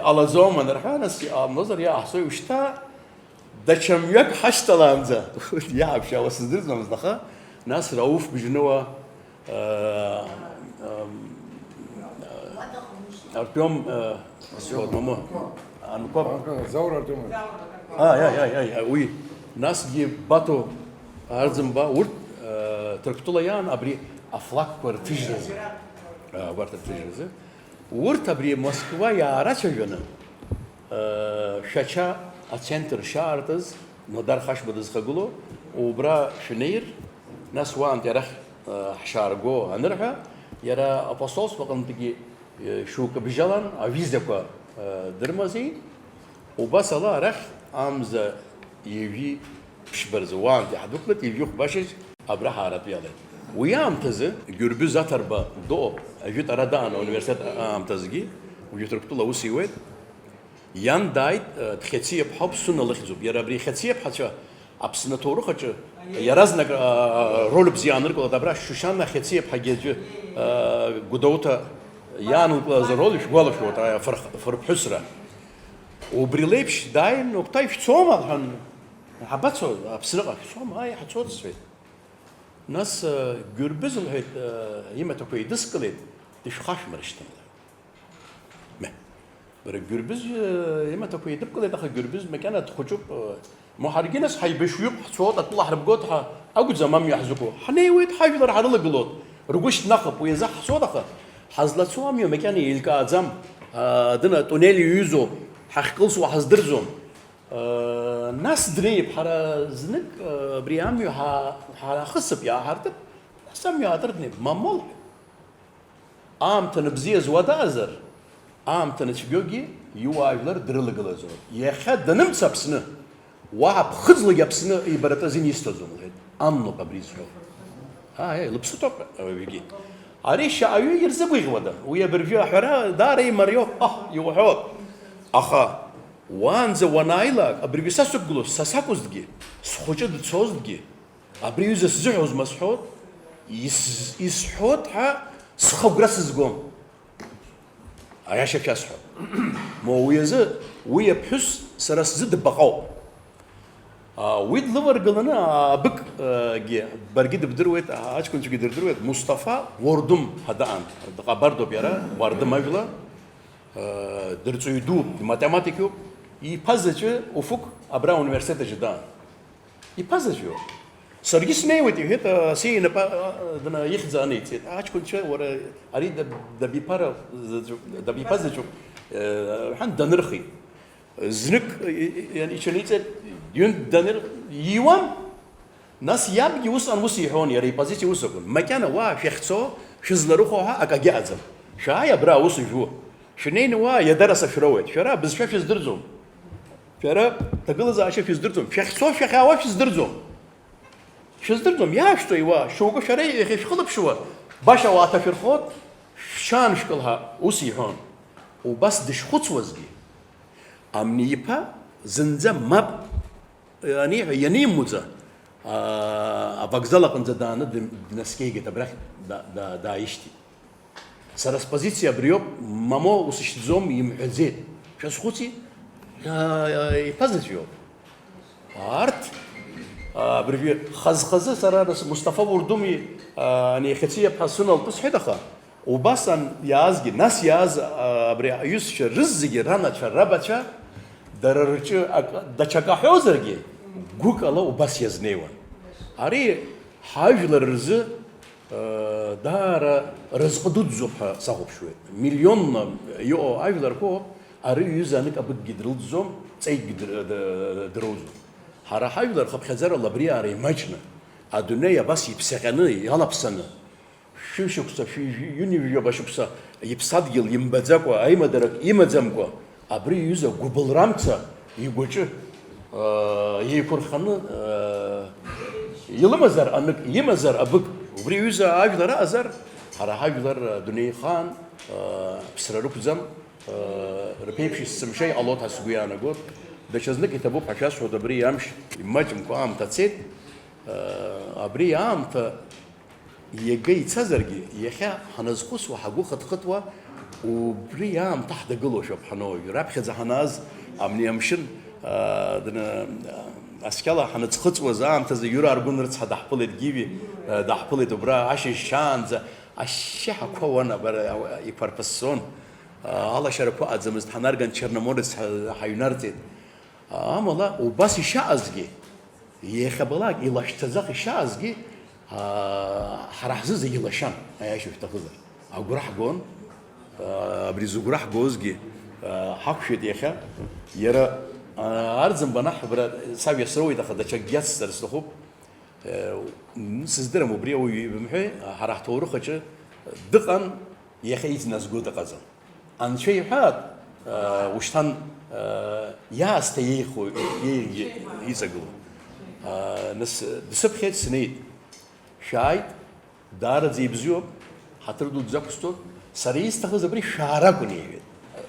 على زوم انا رحانس نظر يا حسوي وشتا دشم يك حشتلانزا يا بشا وسدرز مزدخه ناس رؤوف بجنوا ارتيوم سيود ماما انكم زور ارتيوم يا وي ناس يباتو ارزمبا ورد تركتولايان ابري افلاك ورتجرز ورتجرز ورت ابري موسكوا يا راشجنا شاشا السنتر شارتز نودار خش بدز خغلو وبرا شنير ناس وان ترخ حشارغو انرها يرا ابوستولس فقنتي شوك بجلان افيزكو درمزي وبس الله رخ امز يجي بشبرز وان يحدوكلت يجيخ باشج ابرا حارت ياله ويام تزه gürbüz atarba do ajut aradan üniversitet amtazgi ويتركتو وسيويت يان دايت تخيتي بحب سنه لخزوب يا ربي خيتي بحچا ابسنه تورو خچ يرازنا رول بزيانر كو دبرا شوشان خيتي بحجج غدوتا يان زرول شغول شو تا فرق حسره وبريليبش داين وقتاي فصوم هن حبتو ابسنه فصوم هاي حصوت سويت ناس gürbüz الهيت يمتى كوي دسكليت تشخاش مرشتم gürbüz يمتى كوي دبكليت اخ gürbüz مكانه تخجب محرجينس حيبشويق صوت اطلع حربقوتها اقول زمان يحزقوا حنيويت حيفضل حرل قلوت رجوش نخب ويزح صوت اخ حزلت سوامي مكان يلقى زم دنا تونيل يوزو حقلص وحزدرزوم ناس دريب حرا زنك برياميو حرا خصب يا حرتب سم يا تردني مامول ام تنبزيز ودازر ام تنشبيوغي يوايلر درلغلازو يخد نمسبسنه واب خزل يبسنه يبرتازين يستزوم انو قبريزو هاي لبسطوك ويجي عريش ايو يرزبي غودا ويا برفيو حرا داري مريو يوحوت اخا وانز ونايلا ابريبيسا سوغلو ساساكوزدغي سخوجد صوزدغي ابريوز سزحوز مسحوت يسحوت ها схагәра сызгом. Аиаша шәасҳәап. Уи азы уи аԥҳәыс сара сзы дыбаҟоуп. Уи длываргыланы абыкгьы баргьы дыбдыруеит, аҷкәынцәагьы дырдыруеит, Мустафа Уардым ҳадаан. Дҟабардоуп иара, Уардым ажәла, дырҵаҩ дуп, математикоуп. Иԥа заҵәы Уфук абра ауниверситет аҿы даан. Иԥа заҵәоуп. Саргьы снеиуеит, иҳәеит, асеиа инапы ихьӡааны ицеит. Аҷкәынцәа, уара, ари дабиԥа заҵәуп, ҳәан данырхит. Знык иҽаниҵеит, даныр иуам, нас иабгьы усҟан ус иҳәон, иара ипозициа ус акәын. Макьана уа шәахьцо, шәызларыхәо ҳәа акагьы аӡам. Шәааи абра аус ижәу. Шәнеины уа иадара сашәроуеит. Шәара бызшәа шәыздырӡом. Шәара ҭагылазаашьа шәыздырӡом. Шәахьцо, шәахьаауа шәыздырӡом. Шәыздырӡом, иаашәҵои уа, шьоукы шәара иахьышәхылаԥшуа, баша уааҭашәырхот, шәшааншәкылҳа, ус иҳәон. Убас дышхәыцуазгьы, амни иԥа зынӡа мап ианимуӡа, авокзал аҟынӡа дааны днаскьеигеит, абрахь дааишьҭит. Сара спозициа абриоуп, мамо усышьҭӡом, имҳәаӡеит. Шәазхәыци? Иԥа заҵәиоуп. Арҭ абыржәы хаз-хазы сара Мустафа Уардыми иахьацәи иаԥҳа сыналтәы сҳәеит, аха убасҟан иаазгьы, нас иааз абри аҩызцәа рызегьы ранацәа, рабацәа, дара рҿы даҽак аҳәозаргьы, гәык ала убас иазнеиуан. Ари ҳажәлар рзы даара разҟы дуӡӡоуп ҳәа сахәаԥшуеит. Миллионна иҟоу ажәларқәоуп, ари ҩызанык абыкгьы дрылҵӡом, ҵеикгьы дроузом. Ҳара ҳажәлар хыԥхьаӡарала абриаара имаҷны, адунеи абас иԥсаҟьаны, иалаԥсаны, шәышықәса, ҩынҩажәаба шықәса иԥсадгьыл имбаӡакәа, аимадарак имаӡамкәа, абри иҩыза гәыбылрамца игәаҿы еиқәырханы илымазар анык, имазар абык, убри иҩыза ажәлар аҟазар, ҳара ҳажәлар дунеихаан ԥсра рықәӡам, рԥеиԥш есымша иҟалоит ҳәа сгәы иаанагоит. Даҽазнык иҭабуп ҳәа шәасҳәоит, абри амш имаҷымкәа аамҭа цеит, абри аамҭа иага ицазаргьы, иахьа ҳаназхәыцуа, ҳагәы хыҭхыҭуа, убри аамҭа ҳдагылоушәоуп ҳаноуаҩ. Раԥхьаӡа ҳанааз амни амшын асқьала ҳаныӡхыҵуаз аамҭазы Иура Аргәын рыцҳа даҳԥылеит, Гиви даҳԥылеит, убра ашьыжь шаанӡа ашьшьаҳақәа уан иқәарԥыссон, алашарақәа аӡамызт, ҳнарган Черноморец ҳаҩнарҵеит. Амала убас ишаазгьы, иахьабалак илашьцаӡах ишаазгьы, ҳара ҳзы зегьы илашьан, аиашьа шәҭахызар. Агәра ҳгон, абри зыгәра ҳгозгьы ҳақәшәеит иахьа, иара арӡын банаҳбра саб иасроуеит, аха даҽакгьы иацсҵар сҭахуп. Сыздырам убри ауаҩ ибымҳәеи, ҳара ҳҭоурых аҿы дыҟан, иахьа иӡназго дыҟаӡам. Анцәа иҳәаат, ушьҭан иаасҭа иеихо иҵагыло. Дсыԥхьеит, снеит. Шәааит, даараӡа ибзиоуп, ҳаҭыр ду дзақәсҵоит. Сара исҭахыз абри шәаара акәын иҳәеит.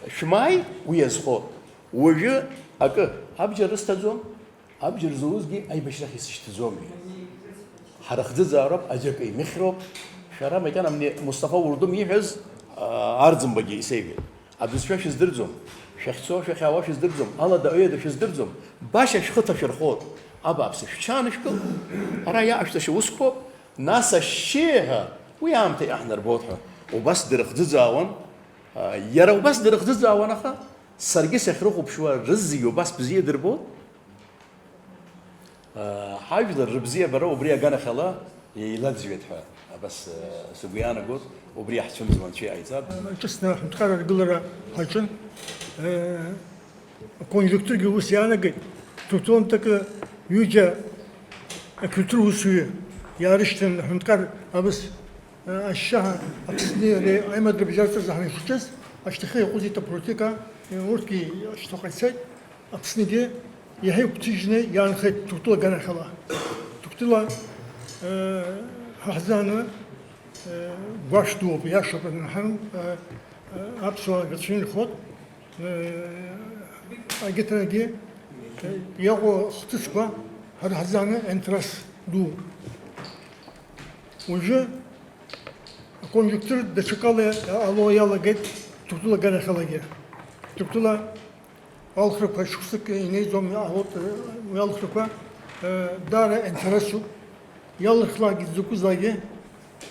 Шәмааи уи иазхо. Уажәы акы абџьар рысҭаӡом, абџьар злоузгьы аибашьрахь исышьҭӡом. Ҳара хӡыӡаароуп, аӡәк имихроуп. Шәара макьана Мустафа Уардым иҳәаз арӡынбагьы исеиҳәеит. Абызшәа шәыздырӡом, шәахьцо, шәахьаауа шәыздырӡом, алада ҩада шәыздырӡом, баша шәхы ҭашәырхоит. Абааԥсы, шәҽаанышәкыл, ара иаашәҭашьа усқәоуп, нас ашьшьеиҳа уи аамҭа иаҳнарбоит ҳәа. Убас дырыхӡыӡаауан, иара убас дырыхӡыӡаауан, аха саргьы сахьрыхәаԥшуа рызегьы убас бзиа дырбоит. Ҳажәлар рыбзиабара убри аганахьала еилаӡҩеит ҳәа абас сгәы иаанагоит, убри иаҳцәымӡуа анцәа иааиҵап. Ҿыцны ҳҳәынҭқарра аргылара ҳаҿын, аконъюнктургьы ус иаанагеит, ҭырҭәымҭакы ҩыџьа акультура усуҩы иаарышьҭын ҳҳәынҭқар абас ашьшьаҳа Аԥсни аимадара-бџьарҵәҟьа ҳанихәыҷыз, ашьҭахьы иҟәызит аполитика, урҭгьы ашьҭахь ицеит, Аԥснигьы иаҳа иқәҭыжьны иаанхеит ҭырҭәыла аганахьала. Ҭырҭәыла ҳаҳзааны гәашә дууп, иашоуп анаҳан аԥсуаа рацәаны ирхот, агьыҭарагьы иаҟоу хҭысқәа ҳара ҳзааны интерес дууп. Уажәы конъюнктур дочекали алоялагет туктула гарахалаге. Туктула алхрупа шуксак инейзом алот алхрупа дара интересу ялхлаги зукузаге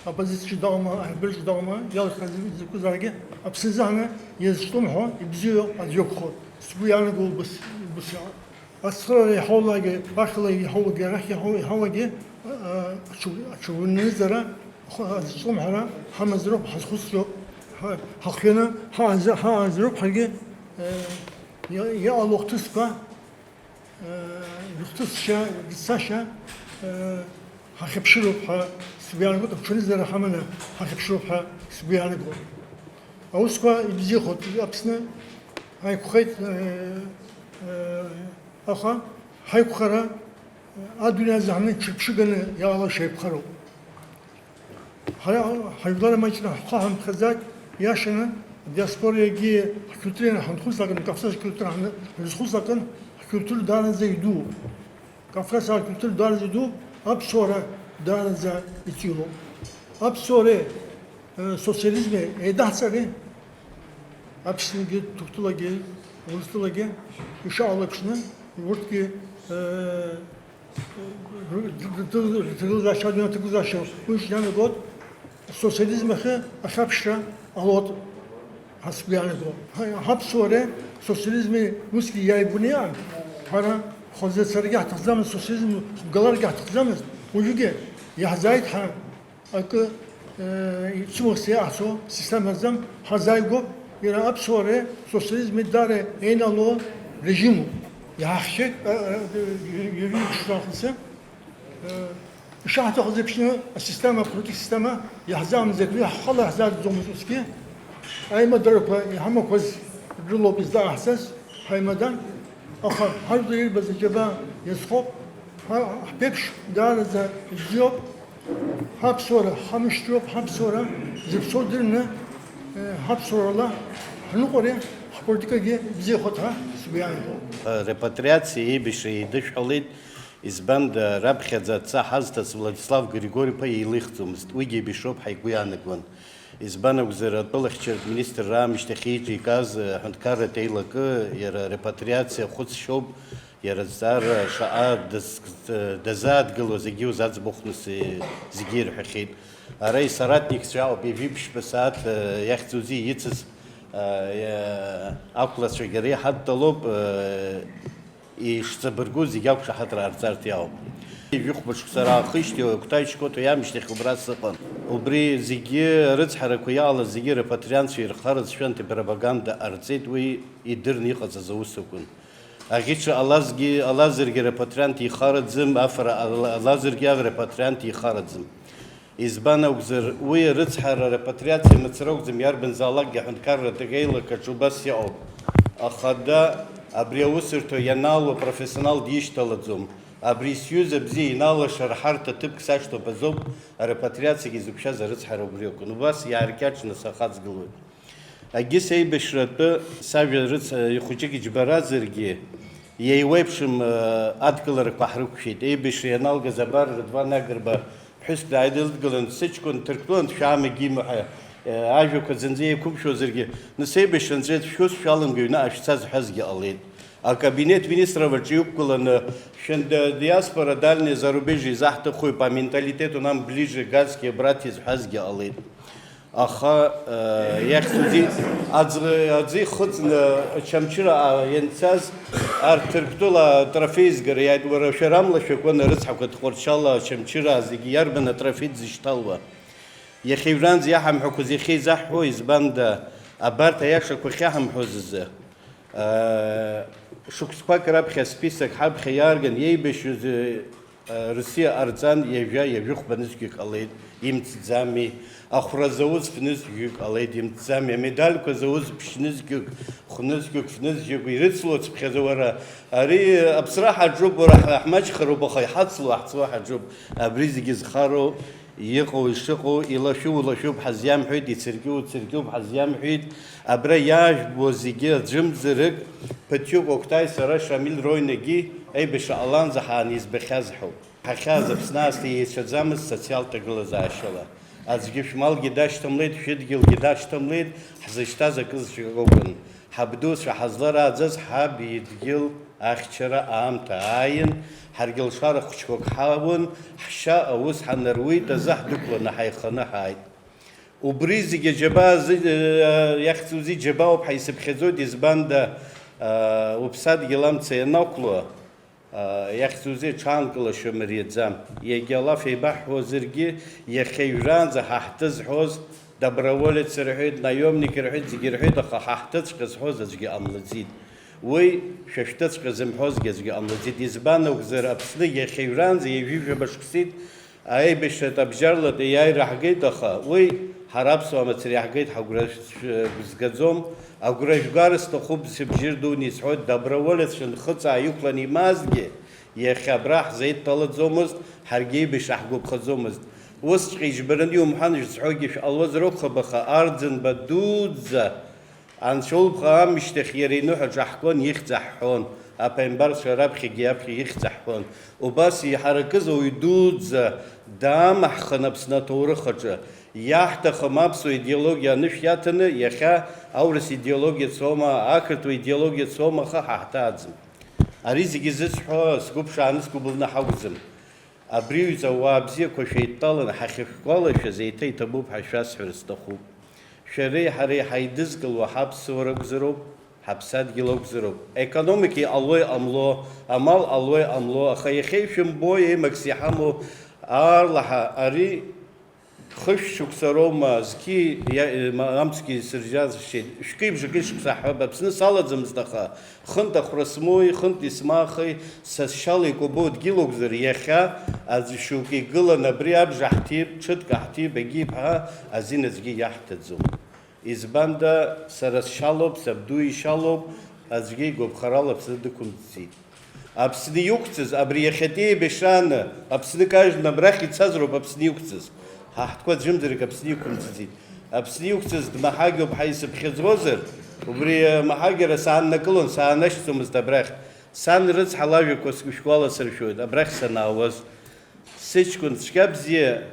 оппозиция даума bir dağıma ялхлаги зукузаге абсизана yazıştımha ibziyo adyokho. Bu yani bu asrarı havlagi başlagi havlagi rahi havlagi şu nizara azıştımha hamazrop hasxusyo حقنا هازروب حاجة يا الله تسبة يختص شا هخبشروب ها سبيان قط شنو زر حمنا هخبشروب ها سبيان قط أوسكا يبزي خد أبسنا هاي كخيت أخا هاي كخرا أدنى زمن شبشجنا يا الله شيء بخرو هاي ما يصير خاهم خزاك yaşının diasporaya giye kültürüne hanımsızlıkın Kafkas kültürüne hanımsızlıkın kültür daranızı du Kafkas kültür daranızı du ab sonra daranızı itiyor ab sonra sosyalizme edahsarı ab şimdi tuktula gel ulusla gel inşallah kışını vurt ki tıgıl aşağı bu iş yani god sosyalizme he akapşa alot hasbiyane do. Hap sonra sosyalizmi muski yay bu ne an? Para xozet sarıga atızamız sosyalizmi galarga atızamız. Uyuge yahzayt ha akı çumosiya aso sistem azam hazaygo yara hap sonra sosyalizmi dare en alo rejim yahşek yürü şahsı شاهد أخذ بشنو السيستم البوليتيك السيستم يحزام زيتوي خلا حزاد زومسكي أي ما درك هم كوز رلو بزدا أحساس هاي مدان آخر هر دير بس جبا يسخب بيكش دار ذا زيوب هاب صورة همشتروب هاب صورة زب صدرنا هاب صورة لا هنقولي بوليتيكا جي بزي خطها سبيان ريباترياتسي بشي دش حليت избан да раԥхьаӡа ца ҳазҭаз Владислав Григори-ԥа еилихӡомызт, уигьы ибишоуп ҳаигәы иаанагон. Избан акәзар атәылахьчаратә министр раамышьҭахь ииҿикааз аҳәынҭқарратә еилакы иара репатриациа хәыцшьоуп, иара зҵаара шаҟа дазааҭгыло зегьы узаӡбахәны зегьы ирҳәахьеит. Ара исоратникцәа ауп, ижәиԥшьба сааҭ иахьӡузи ицыз ақәлацәагьы ари ҳадтәалоуп ишҵабыргу зегьы ақәшаҳаҭра аарҵарҭа иауп. Ижәыхәба шықәса раахижьҭеи Кәҭаҩ-Шкәото иамышьҭахь убра сыҟан. Убри зегьы рыцҳарақәа иаалаз зегьы репатрианцәа ирхаразшәа антипропаганда ҟарҵеит, уи идырны иҟаҵаз аус акәын. Аӷьыча алазаргьы репатриант ихараӡам, афара алазаргьы репатриант ихараӡам. Избан акәзар уи арыцҳара репатриациа мацара акәӡам, иарбанзаалакгьы аҳәынҭқарратә еилакаҿы убас иҟоуп. Аха абри аусырҭо ианаало профессионал дишьҭалаӡом. Абри сҩыза бзиа иналашара ҳарҭ аҭыԥк сашьҭоуп азоуп арепатриациагьы изықәшәаз арыцҳара убри акәын. Убас иааркьаҿны сахаҵгылоит. Агьыс аибашьратәы сажәа ихәыҷык иџьбаразаргьы иеиуеиԥшым адкыларақәа ҳрықәшәеит. Аибашьра ианалгаз абар Рыдван Агрба ԥҳәыск дааидылгылан сыҷкәын ҭырқәтәылантә шәаамагьы имаҳәа ажәақәа зынӡа еиқәымшәозаргьы нас аибашьра нҵәеит шәус шәаламгеҩны ашәцаз ҳәазгьы ҟалеит. Акабинет министров иқәгыланы шәында диаспора дальние зарубежье изаҳҭахуп, аменталитету нам ближе газские братья зҳәазгьы ҟалеит. Аха иахьӡузи аӡы ихыҵны ачамчыра ианцаз арҭ ҭырқәтәыла атрофеизгара иааит. Уара шәарамла шәакәын арыцҳақәа Тҟәарчала ачамчыра зегьы иарбан атрофеи дзышьҭалуа. Иахьеижәранӡа иаҳамҳәақәаз иахьа изаҳҳәо избанда абарҭ аиашақәа ахьаҳамҳәоз азы шықәсқәак раԥхьа списак ҳаԥхьа иаарган иеибашьыз Русиа ҟарҵан иажәыхәба нызқьҩык ҟалеит, имҵӡами, ахәра зауз фнызқьҩык ҟалеит, имҵӡами, амедальқәа зауз ԥшьнызқьҩык, хәнызқьҩык, фнызқьҩык ирыцлоцыԥхьаӡа уара, ари аԥсра ҳаҿуп, уара ҳмаҷхароуп, аха иҳацло ҳцо ҳаҿуп, абри зегьы зхароу иҟоу ишыҟоу илашәу улашәуп ҳазиамҳәеит, ицыркьу уцыркьуп ҳазиамҳәеит. Абра иаажәбо зегьы аӡәымзарык ԥыҭҩык Октаи сара Шамил Роинагьы аибашьра ҟаланӡа ҳаанизбахьаз ҳәоуп. Ҳахьааз Аԥсны аасҭа иеицәаӡамыз социалтә ҭагылазаашьала. аӡәгьы шәмалгьы дашьҭамлеит, шәыдгьылгьы дашьҭамлеит, ҳзышьҭаз акызшәа ҳабдуцәа ҳазларааӡаз ҳаб идгьыл ахьчара аамҭа ааин, ҳаргьы лшара хәыҷқәак ҳауын, ҳшьа аус ҳанаруит, азы ҳдәықәланы ҳаиханы ҳааит. Убри зегьы џьабаа иахьӡу зи џьабаауп ҳаисыԥхьаӡоит, избанда уԥсадгьыл амца ианақәло, иахьӡу зи ҽаанкылашьа мариаӡам. Егьа алаф еибаҳҳәозаргьы, иахьа ҩраанӡа ҳаҳҭызҳәоз доброволец рҳәеит, наиомник рҳәеит, зегьы рҳәеит, аха ҳаҳҭыҵәҟьа зҳәоз аӡәгьы ҟамлаӡеит. Уи шәа шәҭыҵәҟьа зымҳәозгьы аӡәгьы ҟамлаӡеит. Избан акәзар, Аԥсны иахьа ҩраанӡа ҩажәа шықәсит аибашьратә абжьарлатә иааира ҳгеит, аха уи ҳара аԥсуаа мацара иаҳгеит, ҳагәра згаӡом. Агәра жәгар сҭахуп, сыбжьы рдуны исҳәоит, доброволеццәа нхыҵаа иқәланы имаазгьы, иахьа абра ҳзеидтәалаӡомызт, ҳаргьы еибашьра ҳгәаԥхаӡомызт. Усҵәҟьа иџьбараны иумҳәан шәзҳәогьы шәҟалуазар акәхап, аха Арӡынба дуӡӡа анцәа амышьҭахь иара иныҳәаҿа ҳкон, ихьӡ аҳҳәон. Аԥенбарцәа раԥхьагьы аԥхьа ихьӡ аҳҳәон. Убас иҳаракыз ауаҩ дуӡӡа даамаҳхан Аԥсны аҭоурых аҿы. Иаҳҭахым аԥсуа идеологиа анышә иаҭаны, иахьа аурыс идеологиа цома, ақырҭуа идеологиа цома, аха ҳаҳҭааӡам. Ари зегьы зысҳәо сгәы ԥшааны сгәыблны ҳакәӡам. Абриҩҵә ауаа бзиақәа шәеидтәаланы ҳахьышәгәалашәаз еиҭа иҭабуп ҳәа шәасҳәар сҭахуп. Шәареи ҳареи ҳаидызкылуа ҳаԥсуара акәзароуп, ҳаԥсадгьыл акәзароуп. Економика иҟало иҟамло, амал ҟало иҟамло, аха иахьа ишәымбо еимакс иҳамоу аарлаҳа ари хышә шықәса роума, зқьи амцгьы сыржьазшьеит, шәкы-бжакы шықәса ҳҳәап, Аԥсны салаӡамызт, аха хынтә ахәра смоуи, хынтә исмаахи, сасшьала икәабо дгьыл акәзар, иахьа аӡә шьоук игылан абри абжа ҳҭип, ҽыҭк ҳҭип, егьип ҳәа азин аӡәгьы иаҳҭаӡом. Избанда сара сшьалоуп, сабду ишьалоуп, аӡәгьы игәаԥхарала Аԥсны дықәымҵӡеит. Аԥсны иқәҵыз, абри иахьатәи еибашьрааны, Аԥсны кажәны абрахь ицазароуп Аԥсны иқәҵыз. Ҳаҳҭқәа ӡәымӡарак Аԥсны иқәымҵӡеит. Аԥсны иқәҵыз дмаҳагьоуп ҳаисыԥхьаӡозар, убри маҳагьара сааннакылон, саанашьцомызт абрахь. Сан рыцҳа лажәақәа шәгәаласыршәоит, абрахь санаауаз. Сыҷкәын цәгьа бзиа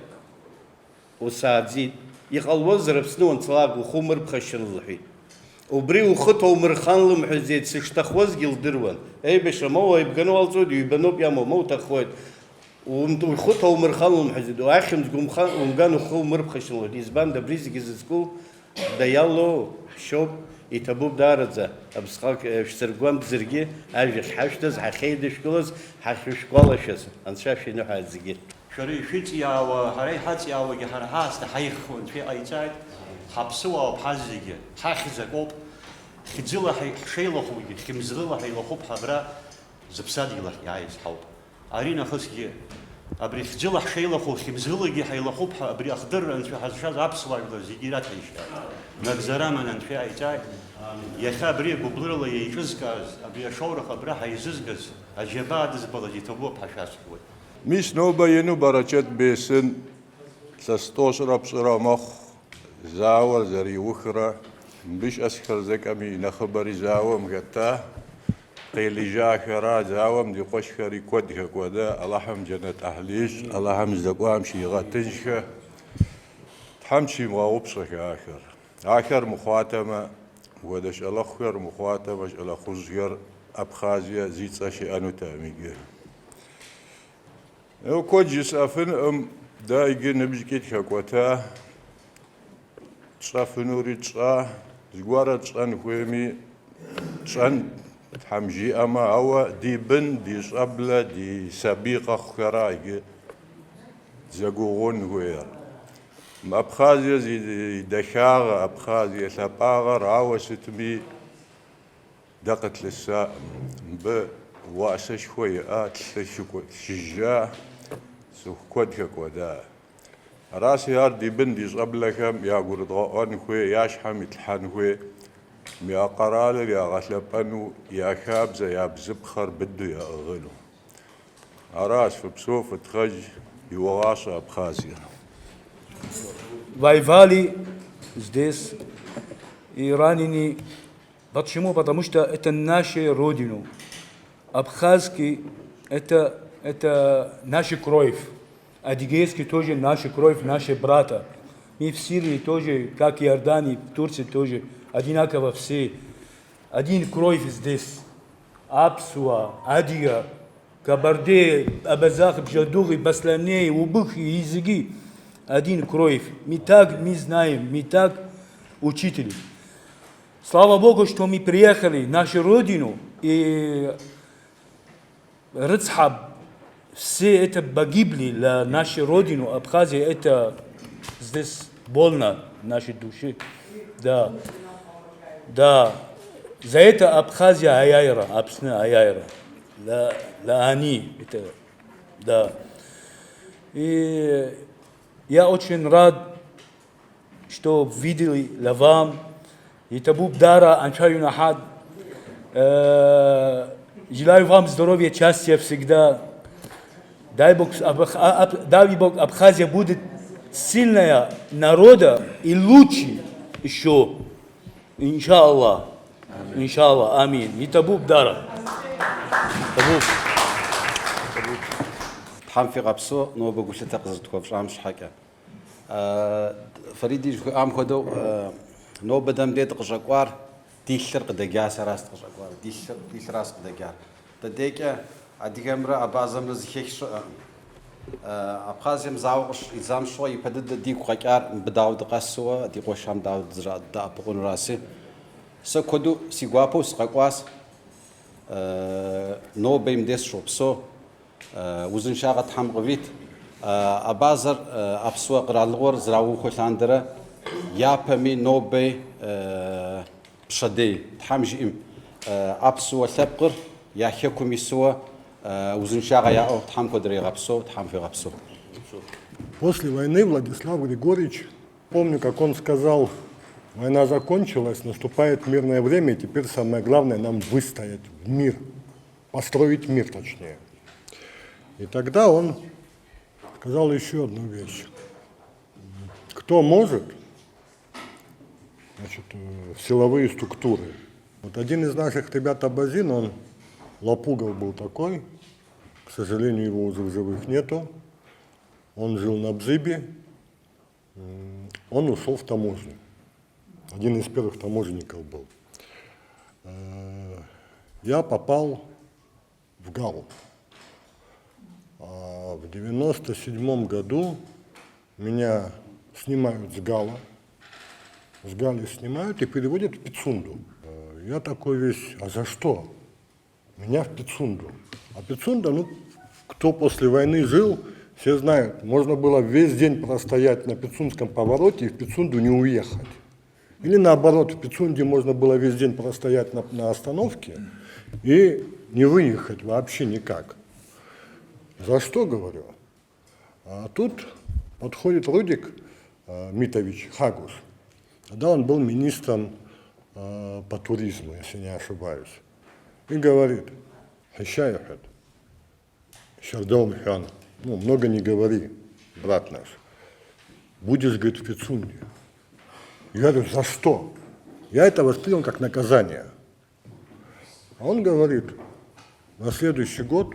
усааӡеит. Иҟалуазар Аԥсны уанцалак ухы умырԥхашьан лҳәеит. Убри ухы ҭоумырхан лымҳәаӡеит, сышҭахуазгьы лдыруан. Еибашьра моуа ибганы уалҵуеит, ҩбаноуп иамоу, моу уҭахуеит. Ухы ҭоумырхан лымҳәаӡеит, ахьымӡӷ умган ухы умырԥхашьан лҳәеит. Избанда абри зегьы зызку даиалоу ҳшьоуп, иҭабуп даараӡа абысҟак шәсыргәамҵзаргьы ажәахь ҳашәҭаз, ҳахьеидышәкылаз, ҳахьышәгәалашәаз, Анцәа шәиныҳәааит зегьы. Шәара ишәыҵиаауа, ҳара иҳаҵиаауагьы ҳара ҳаасҭа ҳаиххуан, шәиҟаиҵааит, ҳаԥсыуаауп ҳазы зегьы, ҳахьӡакоуп, хьӡыла ҳшеилахәугьы, хьымӡӷыла ҳаилахәуп ҳабра зыԥсадгьыл ахь иааиз ҳауп. Ари нахысгьы, абри хьӡыла ҳшеилахәу, хьымӡӷылагьы ҳаилахәуп ҳәа, абри ахдырра Анцәа ҳазшаз аԥсуаа жәлар зегьы ираҭәаишьааит. Нагӡараман Анцәа иҟаиҵааит, иахьа абри агәыблырала иеиҿызкааз, абри ашоура абра ҳаизызгаз, аџьабаа дызбалаз иҭабуп ҳәа шәасҳәуеит. Mis nobayenu baracet besin lastos rapsramach zawal zari ukhra bish askhar zakami nakhbari zawam gata qilija khara zawam di qoshkhari kodha koda allahum jannat ahlish allahum zakwam shigatinshka hamshi mawbsakh akhir mukhatama wadash alakhir mukhatama ala khuzgar abkhazia zitsashi anutamiga كوجس أفن دايق نبجكيت كوتا تصافنوري تصا زغوارا تصان خويمي تصان حمجي أما أو دي بن دي صبلة دي سبيقة خرايق زغوغون هوير أبخازيا زي دشاغ أبخازيا ثباغر عاوة ستمي دقت للساء واسه شويه شجاع سكوت كودا راسي هاردي بندي قبلكم يا قرضان خوي يا شحم يتلحن خوي يا قرال يا غسلبانو يا خابزه يا بزبخر بده يا اغلو راس في بسوف تخج يوغاص ابخازيا воевали здесь иранини. Почему? Потому что это наша родина. Абхазский это наша кровь, адыгейский тоже наша кровь, наши брата. Мы в Сирии тоже, как и Иордании, в Турции тоже одинаково все. Один кровь здесь. Апсуа, Адия, Кабарде, Абазах, Бжадуги, Баслане, Убых и языки. Один кровь. Мы так, мы знаем, мы так учитель. Слава Богу, что мы приехали в нашу родину, и Рыцхаб, все это погибли для нашей родины, Абхазия, это здесь больно в нашей душе. Да, да. За это Абхазия Аяйра, Абсна Аяйра. Для они, это, да. И я очень рад, что видели для вам. И табуб дара анчаю нахад. Желаю вам здоровья, счастья всегда. Дай Бог, Абхазия будет сильная народа и лучше еще. Иншаллах. Иншаллах. Амин. И табуб дара. Табуб. تحام في غبسو نو بقول تقصد تكوفش عامش حكا فريدي عام خدو نو بدم ديت قشقوار ديشر قد جاس راس قشقوار ديشر راس قد جار تديك عدي امرا ابازم زخيش ابخازم زاوش ايزام شوي يبدد ديك قاقار بداود قاسوا دي قوشام داود زرا دا بقون راسي سكودو سيغوابوس قاقواس نو بيم ديس شوبسو وزن شاغت حم قويت ابازر ابسوا قرالغور زراو خلاندره يابمي نوبي بشدي تحمجيم ابسوا ثبقر يا حكم يسوا وزن شاغا يا تحم قدري غبسو تحم في غبسو. После войны Владислав Григорьевич, помню, как он сказал, война закончилась, наступает мирное время, и теперь самое главное нам выстоять в мир, построить мир точнее. И тогда он сказал еще одну вещь. Кто может, значит, силовые структуры. Вот один из наших ребят Абазин, он Лапугов был такой, к сожалению, его уже в живых нету. Он жил на Бзыбе, он ушел в таможню. Один из первых таможенников был. Я попал в ГАУ. В 1997 году меня снимают с ГАЛа, с ГАЛи снимают и переводят в Пицунду. Я такой весь, а за что? Меня в Пицунду. А Пицунда, ну, кто после войны жил, все знают, можно было весь день простоять на Пицундском повороте и в Пицунду не уехать. Или наоборот, в Пицунде можно было весь день простоять на остановке и не выехать вообще никак. За что, говорю? А тут подходит Рудик Митович Хагус. Тогда он был министром по туризму, если не ошибаюсь. И говорит: Хищаехет, Шардол Михан, ну, много не говори, брат наш. Будешь, говорит, в Пицунде. Я говорю: за что? Я это воспринял как наказание. А он говорит: на следующий год,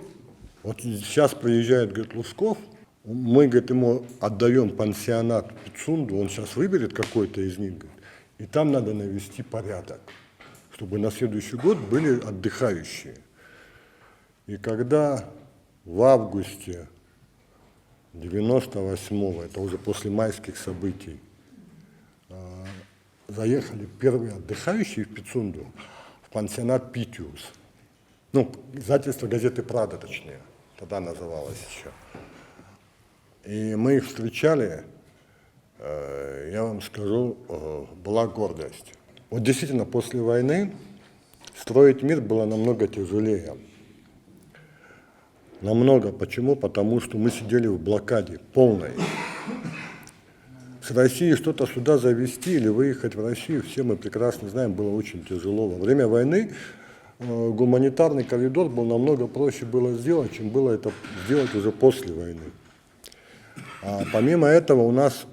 вот сейчас приезжает, говорит, Лусков, мы, говорит, ему отдаем пансионат Пицунду, он сейчас выберет какой-то из них, говорит, и там надо навести порядок, чтобы на следующий год были отдыхающие. И когда в августе 98-го, это уже после майских событий, заехали первые отдыхающие в Пицунду, в пансионат Питиус, ну, издательство газеты «Правда», точнее, тогда называлось еще. И мы их встречали, я вам скажу, была гордость. Вот действительно, после войны строить мир было намного тяжелее. Намного. Почему? Потому что мы сидели в блокаде полной. С России что-то сюда завезти или выехать в Россию, все мы прекрасно знаем, было очень тяжело. Во время войны гуманитарный коридор был намного проще было сделать, чем было это сделать уже после войны. А помимо этого у нас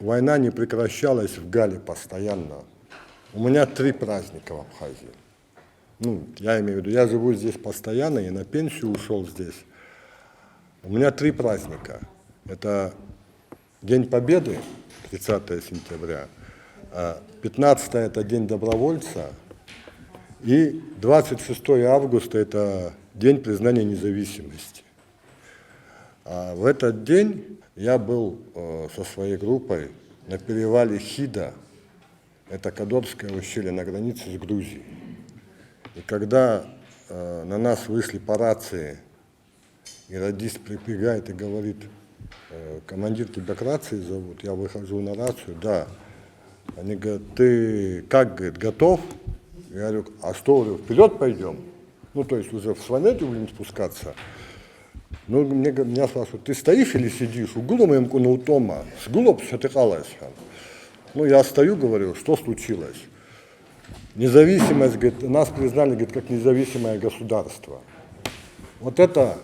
война не прекращалась в Гале постоянно. У меня 3 праздника в Абхазии. Ну, я имею в виду, я живу здесь постоянно, и на пенсию ушел здесь. У меня 3 праздника. Это День Победы, 30 сентября. 15 это День добровольца, и 26 августа это День признания независимости. В этот день я был со своей группой на перевале Хида, это Кадорское ущелье на границе с Грузией. И когда на нас вышли по рации, и радист прибегает и говорит: командир, тебя к рации зовут, я выхожу на рацию, да. Они говорят: ты как, говорит, готов? Я говорю: а что, говорю, вперед пойдем? Ну, то есть уже в самолете будем спускаться. Ну, меня спрашивают: ты стоишь или сидишь? Угулом им кунутома, с гулом шатыкалась. Ну, я стою, говорю: что случилось? Независимость, говорит, нас признали, говорит, как независимое государство. Вот это,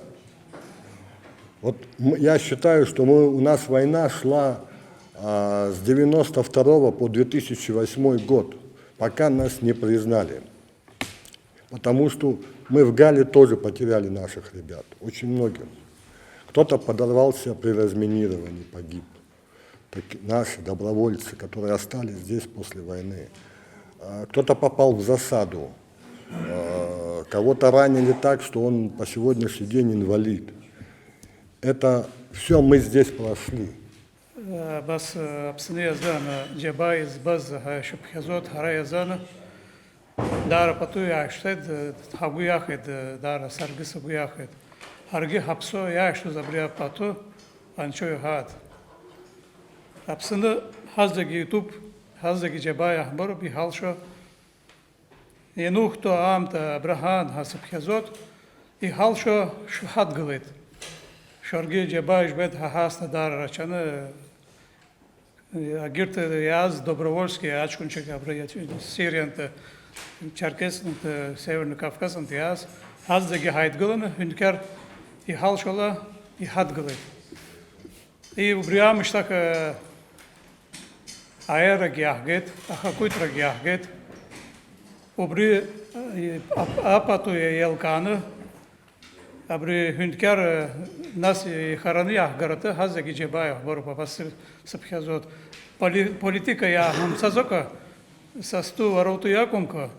вот я считаю, что у нас война шла с 92 по 2008 год, пока нас не признали. Потому что мы в Гале тоже потеряли наших ребят, очень многих. Кто-то подорвался при разминировании, погиб. Так, наши добровольцы, которые остались здесь после войны. Кто-то попал в засаду, кого-то ранили так, что он по сегодняшний день инвалид. Это все мы здесь прошли. بس أبسني أزانا جبايز بز شبكزوت هراي أزانا دار بتوي عشتد حقوي أخد دار سرقس حقوي أخد هرجي حبسو يعيشوا زبريا بتو أنشوي هاد أبسنا هزدقي يوتيوب هزدقي جباي أخبارو بيحالشو ينوختو عامت برهان هسبكزوت يحالشو شو حد قلت شرقي جبايش بيت هاسنا دار رچانه агирте яз добровольски ачкунчик абрия Сириянта Черкесн Северный Кавказ яз аздаги хайдгылын хүнкер и халшола и хадгылы и убриамыштак аэра гяхгет ахакуйтра гяхгет убри апату елканы абри хүнкер нас хараны ахгарата хаздаги жебаев бору папасы сапхязот политика я хамсазока састу вороту якумка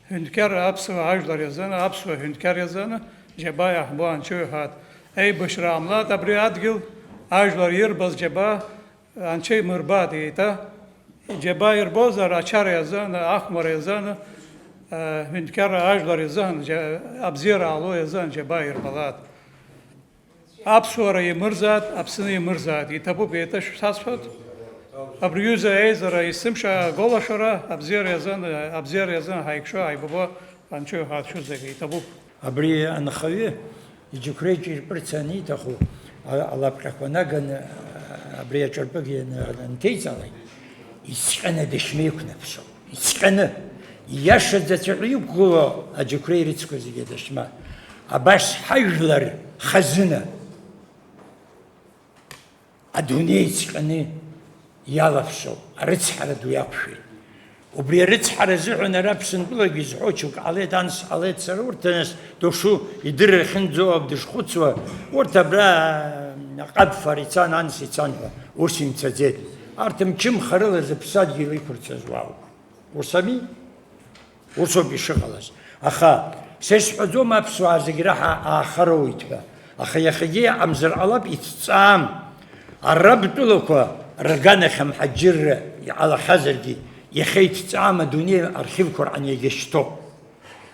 хүнкер апсва ажлар язана апсва хүнкер язана жебаев буан чуйхат эй башрамла табри адгил ажлар ербаз жеба анчей мурбад ита жеба ербозар ачар язана ахмар язана хүнкер ажлар язана абзир ало язана жеба ербалат Апсуара и мырзат, апсыны и мырзат. И табу бета шасфот. Абрюза эйзера и сымша голашара, абзер язан хайкшо, айбаба, анчо хатшу зеги. И табу. Абри анхаве, и джукречи прицани таху, алапкахванаган, абри ачарпаги антейзалай. И скана дешмейкна псо. И скана. И яша зацелюк гула, а джукрейрицко зиге дешма. Абаш хайжлар хазина. Адунейцканы ялавшо, рыцхара дуяпши. Убри рыцхара зыхуна рапсын булаги зхочук, аледанс, алецар уртанас, дошу идыр хиндзо абдышхуцва, урта бра қабфарицан ансицанва, урсим цадзет. Артым чим харыла записать елы пурцазвау. Урсами? Урсо бишыгалас. Аха, сеш худзом апсу азиграха ахароитва. Аха яхаге амзар алаб итцам. الرب تلوكوا رجعنا خم حجر على خزرجي يخيت تعامة دنيا أرخيب قرآن يجشتو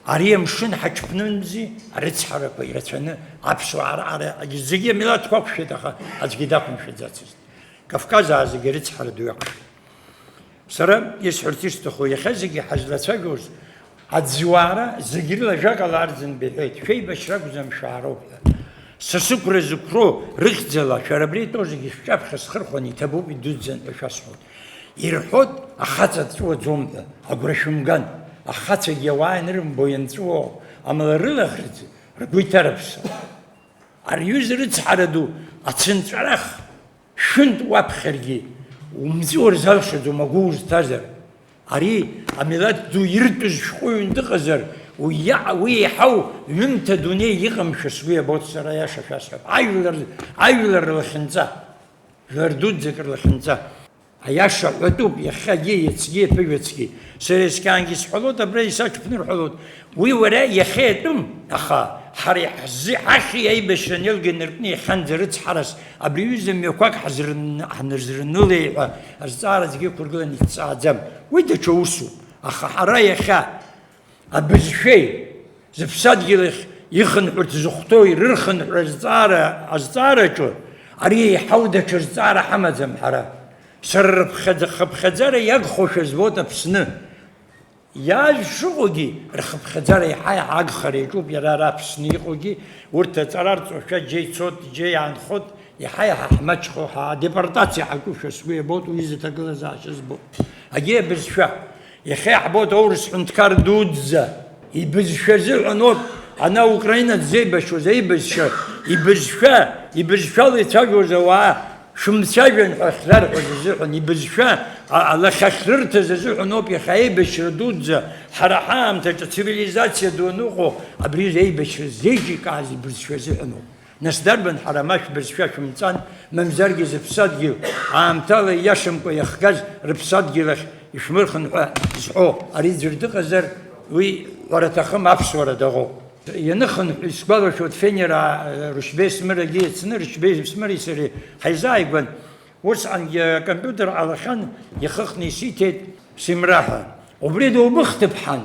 أريم شن حجبننزي أريد حركة يرتنا عبسوا على الزجية ملات كوكش دخل أزجداكم في ذاتس كفكاز أزجريت حر دوق سرا يسحرتيش تخو يخزجي حجلة سجوز الزوارة زجير لجاك على أرض بيت شيء بشرق زم شعره سسكر زكرو رخزلا شربري توزي شاف خسخرخوني تبو بدوزن اشاسود يرحود اخاتت تو زوم اغرشمغان اخات يواين رم بوينتو امل رلخرت ربي تربس اريوز رت حردو اتسنترخ شنت وابخرجي ومزور زالش دو مغوز تازر اري املات دو يرتز شخوين دقزر ويحو يمت دنيا يغمش شويه بوت سرايا شاشا ايولر الخنزه جردود ذكر الخنزه Аиаша ҳәатәуп иахьагьы, иацгьы, аԥыжәацгьы. Сара есқьаангьы исҳәалоит, абра исаҿԥны рҳәалоит. Уи уара иахьа иатәым, аха ҳара ҳахьи аибашьра неилганы рҟны иахьанӡа рыцҳарас, абри аҩыза мҩақәак ҳнырзырнылеи ҳәа азҵаара зегьы ықәыргыланы иҭҵааӡам. Уи даҽа усуп. Аха ҳара иахьа абызшәеи зыԥсадгьыл ахь ихынҳәырц зыхәҭоу ирырхынҳәра азҵаараҿы ари еиҳау даҽа зҵаара ҳамаӡам ҳара. Сара рхыԥхьаӡара иагхошәа збоит Аԥсны. Иаажә шыҟоугьы рхыԥхьаӡара иаҳа агхара иаҿуп иара ара Аԥсны иҟоугьы, урҭ аҵара рҵошәа џьа ицот, џьа иаанхот, иаҳа ҳмаҷхо, ҳадепортациа ҳакушәа сгәы иабоит, уи изыҭагылазаашьа збоит. Агьи абызшәа, иахьа иаҳбоит аурыс ҳәынҭқар дуӡӡа, ибызшәа азыҳәаноуп ана Украина дзеибашьуаз аибашьцәа, ибызшәала ицәажәоз ауаа шымцәажәан ҳәа ахьрарҳәоз азыҳәан, ибызшәа алахьахьрырҭаз азыҳәаноуп иахьа аибашьра дуӡӡа, ҳара ҳаамҭаҿы цивилизациа ду аныҟоу, абри аибашьра зеиҿикааз ибызшәа азыҳәаноуп. Нас дарбан ҳара ма шәбызшәа шәымҵан, мамзаргьы зыԥсадгьыл аамҭала ииашамкәа иахгаз рыԥсадгьыл ахь ишәмырхын ҳәа зҳәо, ари ӡәыр дыҟазар, уи уараҭахым аԥсуара даӷоуп. Ианыхынҳәы исгәалашәоит Фенера Рушьбеи Смырагьы иацны Рушьбеи Смыри сареи ҳаизааигәан, усҟангьы акомпиутер ҟалахьан, ихыхны исиҭеит Симраҳәа. Убри дубыхҭыԥҳан.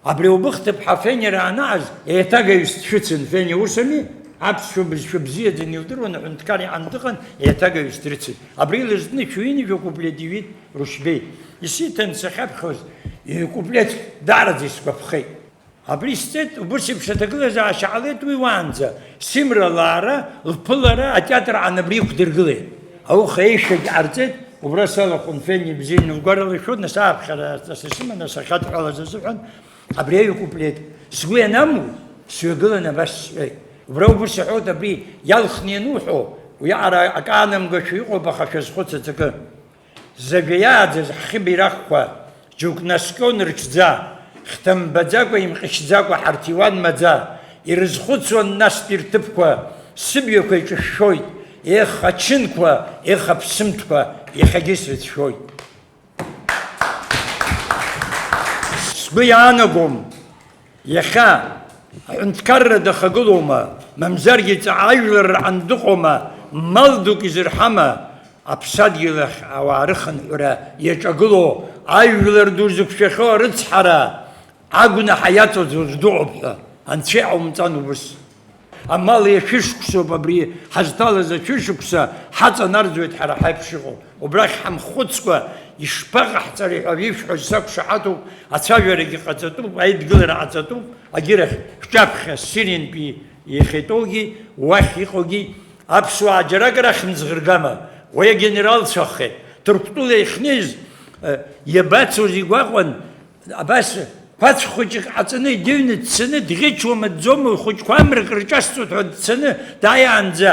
Абри убыхҭыԥҳа Фенера анааз еиҭагаҩыс дшәыцын. Феня усами, аԥсшәа бызшәа бзиаӡаны илдыруан, аҳәынҭқар иҟан дыҟан, еиҭагаҩыс дрыцын. Абри лызны шәҩынҩажәа куплет иҩит Рушьбеи. Исиҭан сахьаԥхьоз, куплет даараӡа исгәаԥхеит. Абри сцеит, убырҭ еиԥш аҭагылазаашьа ҟалеит уи уаанӡа. Симра лаара, лԥылара атеатр аан абри иқәдыргылеит. Ауха еишәагь ҟарҵеит, убра салахәын Фени бзианы лгәаралашәоит, нас ааԥхьара сыманы сахьадҳәалаз азыҳәан, абри аҩ-куплет сгәы ианаму, сҩагыланы абас сҳәеит. Убра убырҭ саҳәоит, абри иалхны иануҳәо, уиаҟара акаанамгашәа иҟоуп, аха шәазхәыц аҵакы. Зажәа иааӡаз ҳхьыба ирахқәа, џьоук наскьон рҽӡа, хҭамбаӡакәа, имҟьышьӡакәа ҳарҭ иуан маӡа, ирызхәыцуан настәи рҭыԥқәа, сыбҩақәа иҿышәшәоит, ех ачынқәа, ех аԥсымҭқәа, иахьагьы срыцәшәоит. Сгәы иаанагом, иахьа аҳәынҭқарра дахагылоума, мамзаргьы ҵаҟаажәларра андыҟоума, мал дук изырҳама, аԥсадгьыл ахь ауаа рыхынҳәра иаҿагыло, ажәлар ду зықәшәахьоу арыцҳара, агәнаҳа иаҵаӡоз дыҟоуп ҳәа, анцәа иҟаумҵан убыс. Амал иашәышықәсоуп абри ҳазҭалаз ашәышықәса ҳаҵанарӡуеит ҳара ҳаиԥш иҟоу. Убрахь ҳамхәыцкәа ишԥаҟаҳҵари ҳәа ишәҳәоз сақәшаҳаҭуп, ацәажәарагьы ҟаҵатәуп, аидгылара ҟаҵатәуп, агьырахь шәҿаԥхьа Ссириантәи иахьатәоугьы, уахь иҟоугьы, аԥсуаа џьарак рахьымӡӷыргама, уи агенералцәахеит, Ҭырқәтәыла ихнеиз иабацоз игәаҟуан, абас қәацә хәыҷык ҟаҵаны идыҩны дцаны, дӷьычуама, дӡома, хәыҷқәа амрак рҿасҵоит ҳәа дцаны, дааиаанӡа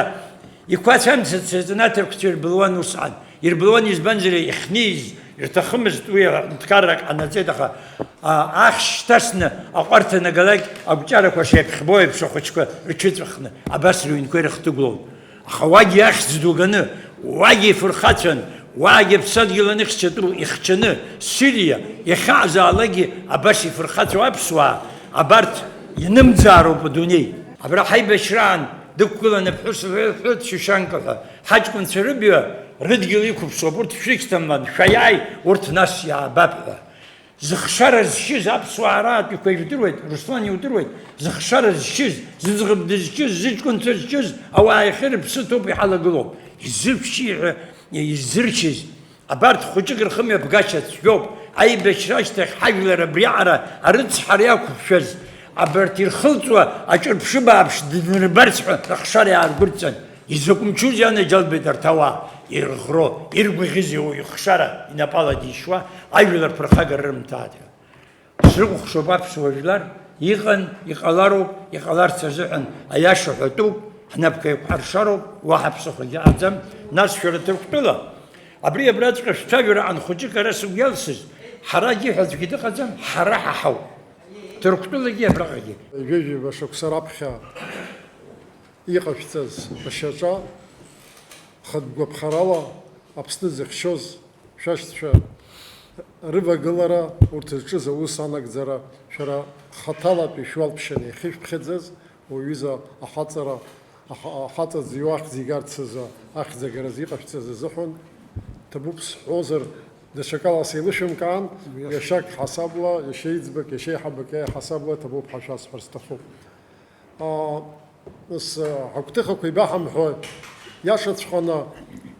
иқәацә амцацәаҵаны аҭырқәцәа ирбылуан усҟан. Ирбылуан избанзар ихнеиз, ирҭахымызт уи аҳәынҭқаррак ҟанаҵеит, аха ахьшь шьҭасны аҟәарҭ анагалак агәҷарақәа шеиԥхьбо еиԥш ахәыҷқәа рҽыҵәахны, абас рыҩнқәа ирыхҭыгәлон. Аха уагьы ахьӡ ду ганы, уагьы ифырхацәан, уагьы аԥсадгьыл аныхьчатәу ихьчаны, Сириа иахьаазаалакгьы абас ифырхацәоу аԥсуаа, абарҭ ианымӡаароуп адунеи. Абра ҳаибашьраан дықәгылан аԥҳәыс лҳәыт Шьушьанка ҳәа, ҳаҷкәынцәа рыбҩа рыдгьыл иқәыԥсоуп, урҭ шәрышьҭамлан, шәаиааи, урҭ нас иаабап ҳәа. Зыхшара зшьыз аԥсуаа раатәиқәа ижәдыруеит, Руслан иудыруеит, зыхшара зшьыз, зыӡӷаб дызшьыз, зыҷкәынцәа зшьыз, ауаа иахьа рыԥсы ҭоуп, иҳалагылоуп. Изывшьи ҳәа иззырчыз, абарҭ хәыҷык рхымҩаԥгашьа цәгьоуп, аибашьра ашьҭахь ҳажәлар абриаҟара арыцҳара иақәыԥшәаз, абарҭ ирхылҵуа аҿырԥшы бааԥш днырбарц ҳәа рыхшара иааргәырҵан. Изакә мчузеи анаџьалбеит арҭ ауаа, ирӷро, иргәаӷьызеи уи ихшара инапала дишьуа, ажәлар ԥырхагара рымҭааит ҳәа. Срыкәыхшоуп аԥсуа жәлар, иҟан, иҟалароуп, иҟаларц азыҳәан аиаша ҳәатәуп, ҳнапқәа еиқәҳаршароуп, уаҳа ԥсыхәагьы аӡам. Нас шәара Ҭырқәтәыла, абри абраҵәҟьа шәцәажәара анхәыҷык ара сыгәиалсыз, ҳарагьы ҳәа аӡәгьы дыҟаӡам, ҳара ҳаҳауп. Ҭырқәтәылагьы абраҟагьы. Ҩыџьа шықәса раԥхьа иҟашәҵаз ашьаҿа, хатә гәаԥхарала Аԥсны зыхьчоз шәашьцәа рывагылара, урҭ зҿыз аус анагӡара, шәара хаҭалатәи шәалԥшьаны иахьышәԥхьаӡаз, уаҩыза ахаҵа ӡыҩуахь игарц азы ахьӡагаразы иҟашәҵаз азыҳәан, ҭабуп сҳәозар, даҽакала сеилышәымкаан, иашьак ҳасабла, иашьеиӡбак, иашьеиҳабак ҳасабла ҭабуп ҳашәасҳәар сҭахуп. Нас ҳагәҭыхақәа ибаҳамҳәо, иашаҵәҟьаны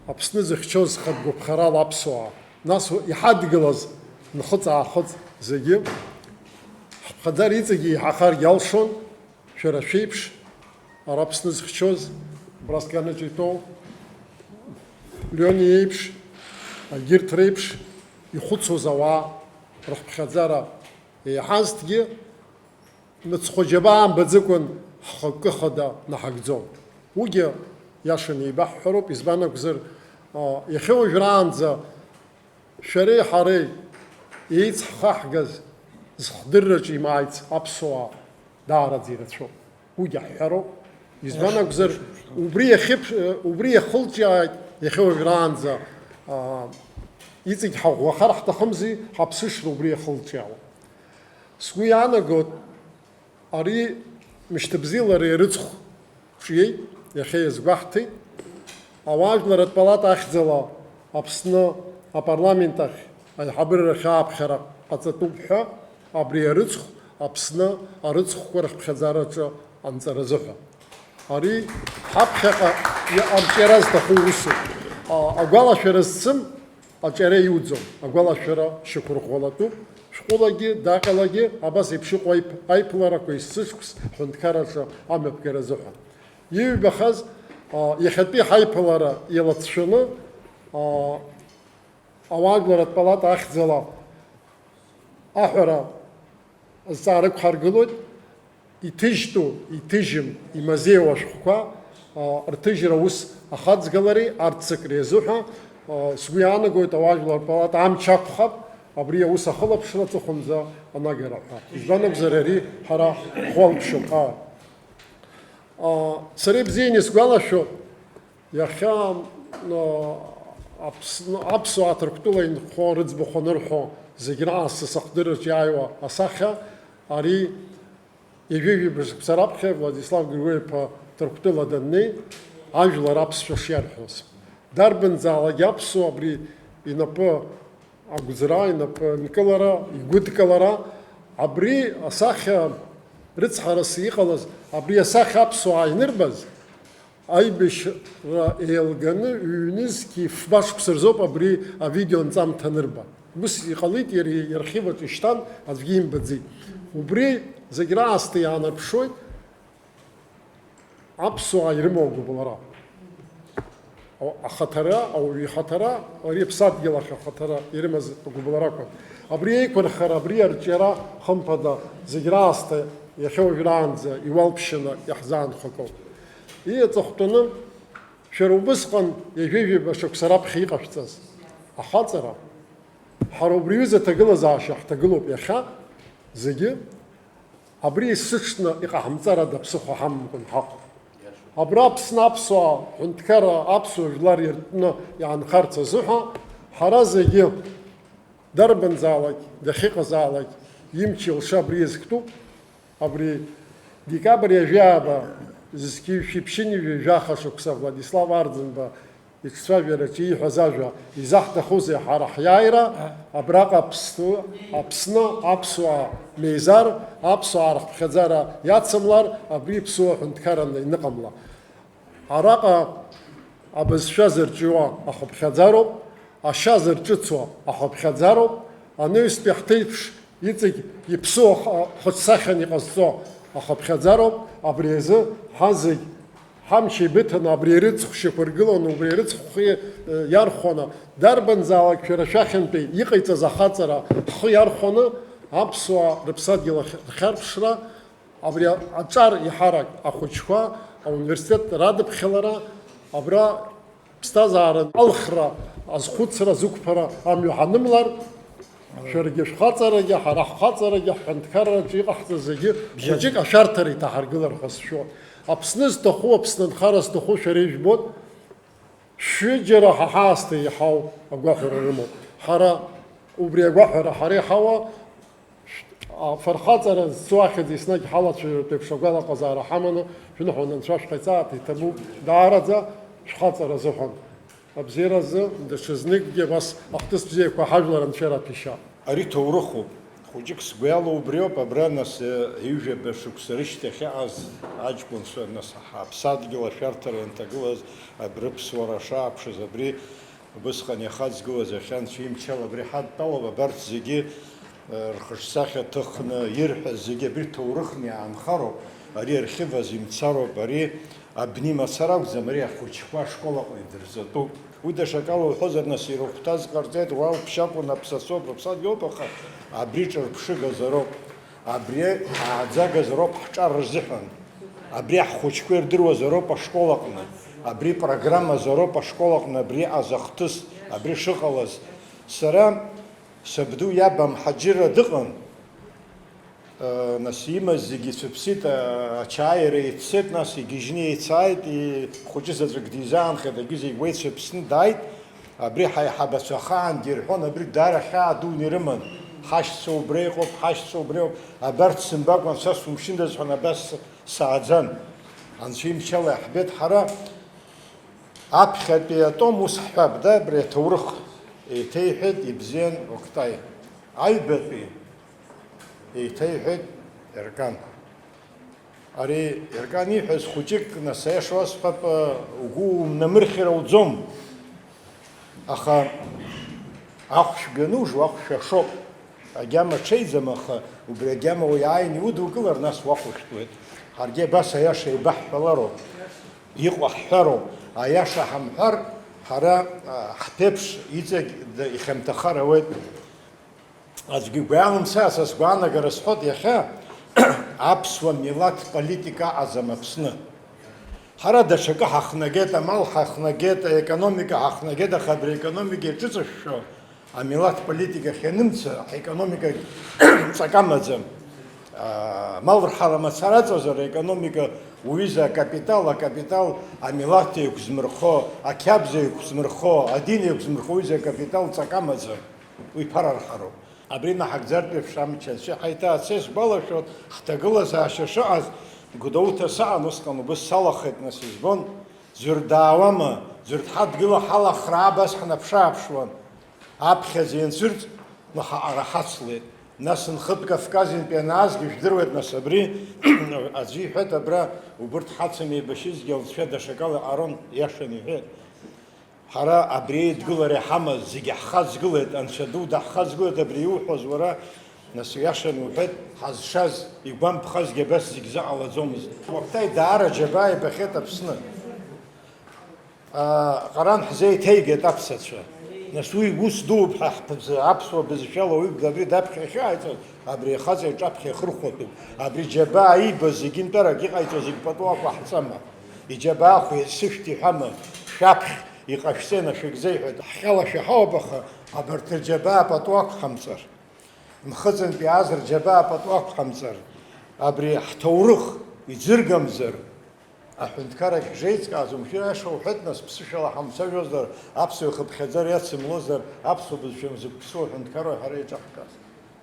Аԥсны зыхьчоз хатәгәаԥхарала аԥсуаа, нас иҳадгылаз нхыҵ-аахыҵ зегьы, ҳԥхаӡар иҵегьы иҳахаргьы алшон, шәара шәеиԥш, ара Аԥсны зыхьчоз, Брастканаҿ итәоу, Леони иеиԥш, егьырҭ реиԥш, ихәыцуаз ауаа рыхԥхьаӡара еиҳазҭгьы, мыцхәы џьабаа мбаӡыкәан ҳхықәкы хада наҳагӡом. Уигьы иашаны еибаҳҳәароуп, избан акәзар, иахьауажәраанӡа шәареи ҳареи еицҳхаҳгаз зхдырраҿ имааиц аԥсуаа даараӡа ирацәоуп. Уигьы ҳҳәароуп, избан акәзар, убри иахылҿиааит иахьауажәраанӡа иҵегь ҳаӷәӷәахар ҳҭахымзи, ҳаԥсышра убри иахылҿиаауа. Сгәы иаанагоит, ари мышьҭабзиалара ирыцхә ҿиеит, иахьа иазгәаҳҭеит, ауаажәларатә палата ахьӡала Аԥсны апарламент ахь аиҳабыррахь ааԥхьара ҟаҵатәуп ҳәа, абри арыцхә Аԥсны арыцхәқәа рыхԥхьаӡараҿы анҵара азыҳәа. Ари ҳаԥхьаҟа арҿиара зҭаху усуп. Агәалашәара зцым, аҿиара иуӡом. Агәалашәара шьақәырӷәӷәалатәуп. Шәҟәылагьы, даҟьалагьы абас еиԥш иҟоу аиԥыларақәа есышықәс ҳҳәынҭқарраҿы амҩаԥгара азыҳәа. Иҩбахаз, иахьатәи ҳаиԥылара илацәшәаны, ауаажәларатә палата ахьӡала аҳәара азҵаара ықәҳаргылоит, иҭыжьтәу, иҭыжьым, имазеиуа ашәҟәқәа рҭыжьра ус ахаҵгалареи арццакреи азыҳәа сгәы иаанагоит ауаажәларатә палата амч ақәхап, абри аус ахылаԥшра аҵыхәанӡа анагара ҳәа. Избан акәзар, ари ҳара ҳуалԥшьоуп. Сара ибзианы исгәалашәо, иахьа аԥсуаа Ҭырқәтәыла инхо, рыӡбахә анырҳәо, зегь раасыс ахдырраҿ иааиуа асахьа, ари ижәижәиба шықәса раԥхьа Владислав Григорий-иԥа Ҭырқәтәыла даннеи, ажәлар аԥсшәа шиарҳәоз. Дарбанзаалакгьы аԥсуа абри инапы агәӡра, инапы нкылара, игәыдкылара, абри асахьа рыцҳарас иҟалаз, абри асахьа аԥсуаа инырбаз, аибашьра еилганы ҩ-нызқьи фба шықәса рзоуп абри авидео нҵамҭа анырба. Ус иҟалеит, иара иархив аҿы ишьҭан, аӡәгьы имбаӡеит. Убри зегь раасҭа иаанарԥшуеит аԥсуаа ирымоу агәыбылра. Ахаҭара, ауаҩы ихаҭара, ари аԥсадгьыл ахь ахаҭара ирымаз агәыбылрақәа. Абри еиқәырхара, абри арҿиара хымԥада зегь раасҭа иахьауажәраанӡа иуалԥшьаны иаҳзаанхақәоуп. Иҵыхәтәаны, шәара убысҟан ижәижәиба шықәса раԥхьа иҟашәҵаз ахаҵара, ҳара убри аҩыза аҭагылазаашьа ҳҭагылоуп иахьа зегьы, абри есыҽны иҟаҳамҵарада ԥсыхәа ҳамамкәан ҳаҟоуп. Абра Аԥсны аԥсуаа ҳҳәынҭқарра аԥсуа жәлар иртәны иаанхарц азыҳәа, ҳара зегьы дарбанзаалак, дахьыҟазаалак имч илша абри иазктәуп. Абри декабр ажәаaba зызқьи шәиԥшьынижәи жәаха шықәса Владислав Ардзынба иҿцәажәараҿы ииҳәаз ажәа изаҳҭахузеи ҳара ҳиааира, абраҟа Аԥсны аԥсуаа меизар, аԥсуаа рхԥхьаӡара иацымлар, абри ԥсуа ҳәынҭқарраны иныҟамла. Араҟа абызшәа зырҿиуа ахыԥхьаӡароуп, ашьа зырҿыцуа ахыԥхьаӡароуп, анаҩстәи ҳҭеиԥш иҵегь иԥсуа хәыцсахьан иҟазҵо ахыԥхьаӡароуп. Абри азы ҳазегь ҳамч еибыҭаны абри арыцхә шьақәыргыланы, убри арыцхә иархәаны, дарбанзаалак шәара шәахьынтәи иҟаиҵаз ахаҵара ҳхы иархәаны, аԥсуаа рыԥсадгьыл рхьарԥшра, абри аҿар иҳарак ахәыҷқәа, ауниверситет радыԥхьалара, абра ԥсҭазаара алхра, азхәыцра, азықәԥара амҩа ҳанымлар, шәаргьы шәхаҵарагьы, ҳара ҳхаҵарагьы, ҳҳәынҭқарраҿы иҟаҳҵаз зегьы хәыҷык ашәарҭара иҭаҳаргылар ҳәа сшәоит. Аԥсны зҭаху, Аԥсны нхара зҭаху шәара ижәбоит, шәҩыџьара ҳа ҳаасҭа иаҳау агәаҳәара рымоуп. ҳара убри агәаҳәара ҳара иҳауа афырхаҵара зцуахьаз еснагь ҳалацәажәаратә еиԥш агәалаҟазаара ҳаманы шәныҳәон анцәа шәҟаиҵааит иҭабуп даараӡа шәхаҵара азыҳәан абзиара азы даҽазныкгьы абас ахҭыс бзиақәа ҳажәлар анцәа ираҭәашьа. Ари ҭоурыхуп. Хәыҷык сгәы иалоу убриоуп, абра нас ҩажәаба шықәса рышьҭахь иаҟаз аҷкәынцәа нас ҳаԥсадгьыл ашәарҭара ианҭагылаз абрыԥсуара шааԥшыз абри убысҟан иахаҵгылаз ахьанцәа имчала абри ҳадтәалоуп, абарҭ зегьы рхыҿсахьа ҭыхны ирҳәаз зегьы абри ҭоурыхны иаанхароуп, ари архив азимцароуп, ари абни мацара акәӡам, ари ахәыҷқәа ашколаҟны идырзатәуп. Уи даҽакала уҳәозар, нас ирыхәҭаз ҟарҵеит, уа ԥшьакәын аԥсасоуп, рыԥсадгьылоуп, аха абри ҿырԥшыгазароуп, абри ааӡагазароуп ҳҿар рзыҳәан, абри ҳхәыҷқәа ирдыруазароуп ашколаҟны, абри программазароуп ашколаҟны, абри азахҭыс, абри шыҟалаз. Сара сабду иаб амҳаџьырра дыҟан, нас имаз зегьы ицәыԥсит, ачааира еиццеит, нас игьежьны еицааит, хәыҷы заҵәык дизаанхеит, агьы зегь уеицәыԥсны дааит, абри ҳаиҳабацәа ахаангьы ирҳәон, абри даара хьаа дуны ирыман, ҳашьцәа убра иҟоуп, ҳашьцәа убра иҟоуп, абарҭ сымбакәан са сумшьындаз ҳәан абас сааӡан. Анцәа имчала иаҳбеит ҳара аԥхьатәи атом ус ҳҳәап, да, абри аҭоурых еиҭеиҳәеит ибзиан Оқтай. Аҩбатәи еиҭеиҳәеит Еркан. Ари Еркан ииҳәаз хәыҷык нас аиаша уасҳәап, угәы умнамырхьыр ауӡом. Аха ахәшә ганужу, ахәшә ашоуп. Агьама ҽеиӡам, аха убри агьама уиааины иудукылар, нас уахәышәтәуеит. Ҳаргьы абас аиаша еибаҳҳәалароуп, иҟоу ҳҳәароуп. Аиаша ҳамҳәар, ҳара ҳԥеиԥш иҵегь ихьамҭахар ауеит. Аӡәгьы гәаанымсаа са сгәаанагара сҳәот, иахьа аԥсуа милаҭ политика аҟаӡам Аԥсны. Ҳара даҽакы ҳахнагеит, амал ҳахнагеит, аекономика ҳахнагеит, аха абри аекономика иҿыҵышәшәо амилаҭ политикахь ианымца, ҳекономика ҵак амаӡам. Мал рҳара мацара аҵазар аекономика уҩыза акапитал, акапитал амилаҭ еиқәзмырхо, ақьабз еиқәзмырхо, адин еиқәзмырхо уҩыза акапитал ҵак амаӡам. Уи ԥарарҳароуп. Абри наҳагӡартә еиԥш амчанцәа ҳаиҭаацәа сгәалашәоит, ҳҭагылазаашьа шыҟаз Гәдоуҭа саан усҟан убыс салахеит, нас избон, ӡәыр даауама, ӡәыр дҳадгыла ҳалахра абас ҳнаԥшааԥшуан. Аԥхьаӡа ианцәырҵ, ара ҳацлеит. Нас нхытә Кавказintәи анаазгьы жәдыруеит, нас абри аӡәы иҳәеит, абра убырҭ ҳацым еибашьызгьы алҵшәа даҽакала Арон иашан иҳәеит. Ҳара абри еидгылара иҳамаз, зегьы ҳхаҵгылеит, анцәа ду даҳхаҵгылеит, абри иуҳәоз уара, нас иашан уҳәеит, ҳазшаз игәамԥхазгьы абас зегь заҟалаӡомызт. Оқтай даара џьабаа ибахьеит Аԥсны. Ҟаран ҳзеиҭеигеит аԥсацәа. Нас уи ус дууп ҳа аԥсуа бызшәала уи абри даԥхьа иахьааиҵоз, абри ахаҵа иҿаԥхьа ихырхәатәуп. Абри џьабаа иибаз зегьы нтәарак иҟаиҵо зегь патуақәа ҳҵама. Иџьабаахә сышәҭ иҳәама, шәаԥхь иҟашәҵены шәыгзеиҳәеит. Ҳхьала шәаҳауп, аха абарҭ рџьабаа патуақәа ҳамҵар. Мхыҵынтәи ааз рџьабаа патуақәа ҳамҵар. Абри ҳҭоурых иӡыргамзар, аҳәынҭқаррахь ҳшеиҵкааз, умшәир аиаша уҳәеит, нас ԥсышәала ҳамцәажәозар, аԥсуа ихыԥхьаӡара иацымлозар, аԥсуа бызшәа мзықәԥсуа аҳәынҭқарра ҳара иҿаҳказ.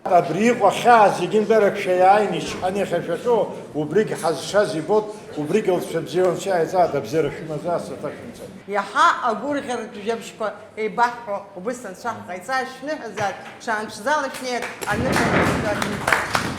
Абри иҟоу ахьаа зегьы нтәарак шәаиааины ичҳаны иахьашәахьоу, убригь ҳазшаз ибот, убригь лцәа бзиала анцәа иааиҵааит, абзиара шәымазааса аҭашәымца. Иаҳа агәырӷьаратә жәабжьқәа еибаҳҳәо, убыс анцәа ҳҟаиҵаа шәныҳәазааит, ҽаанԥшӡала шәнеиааит, аныҳәа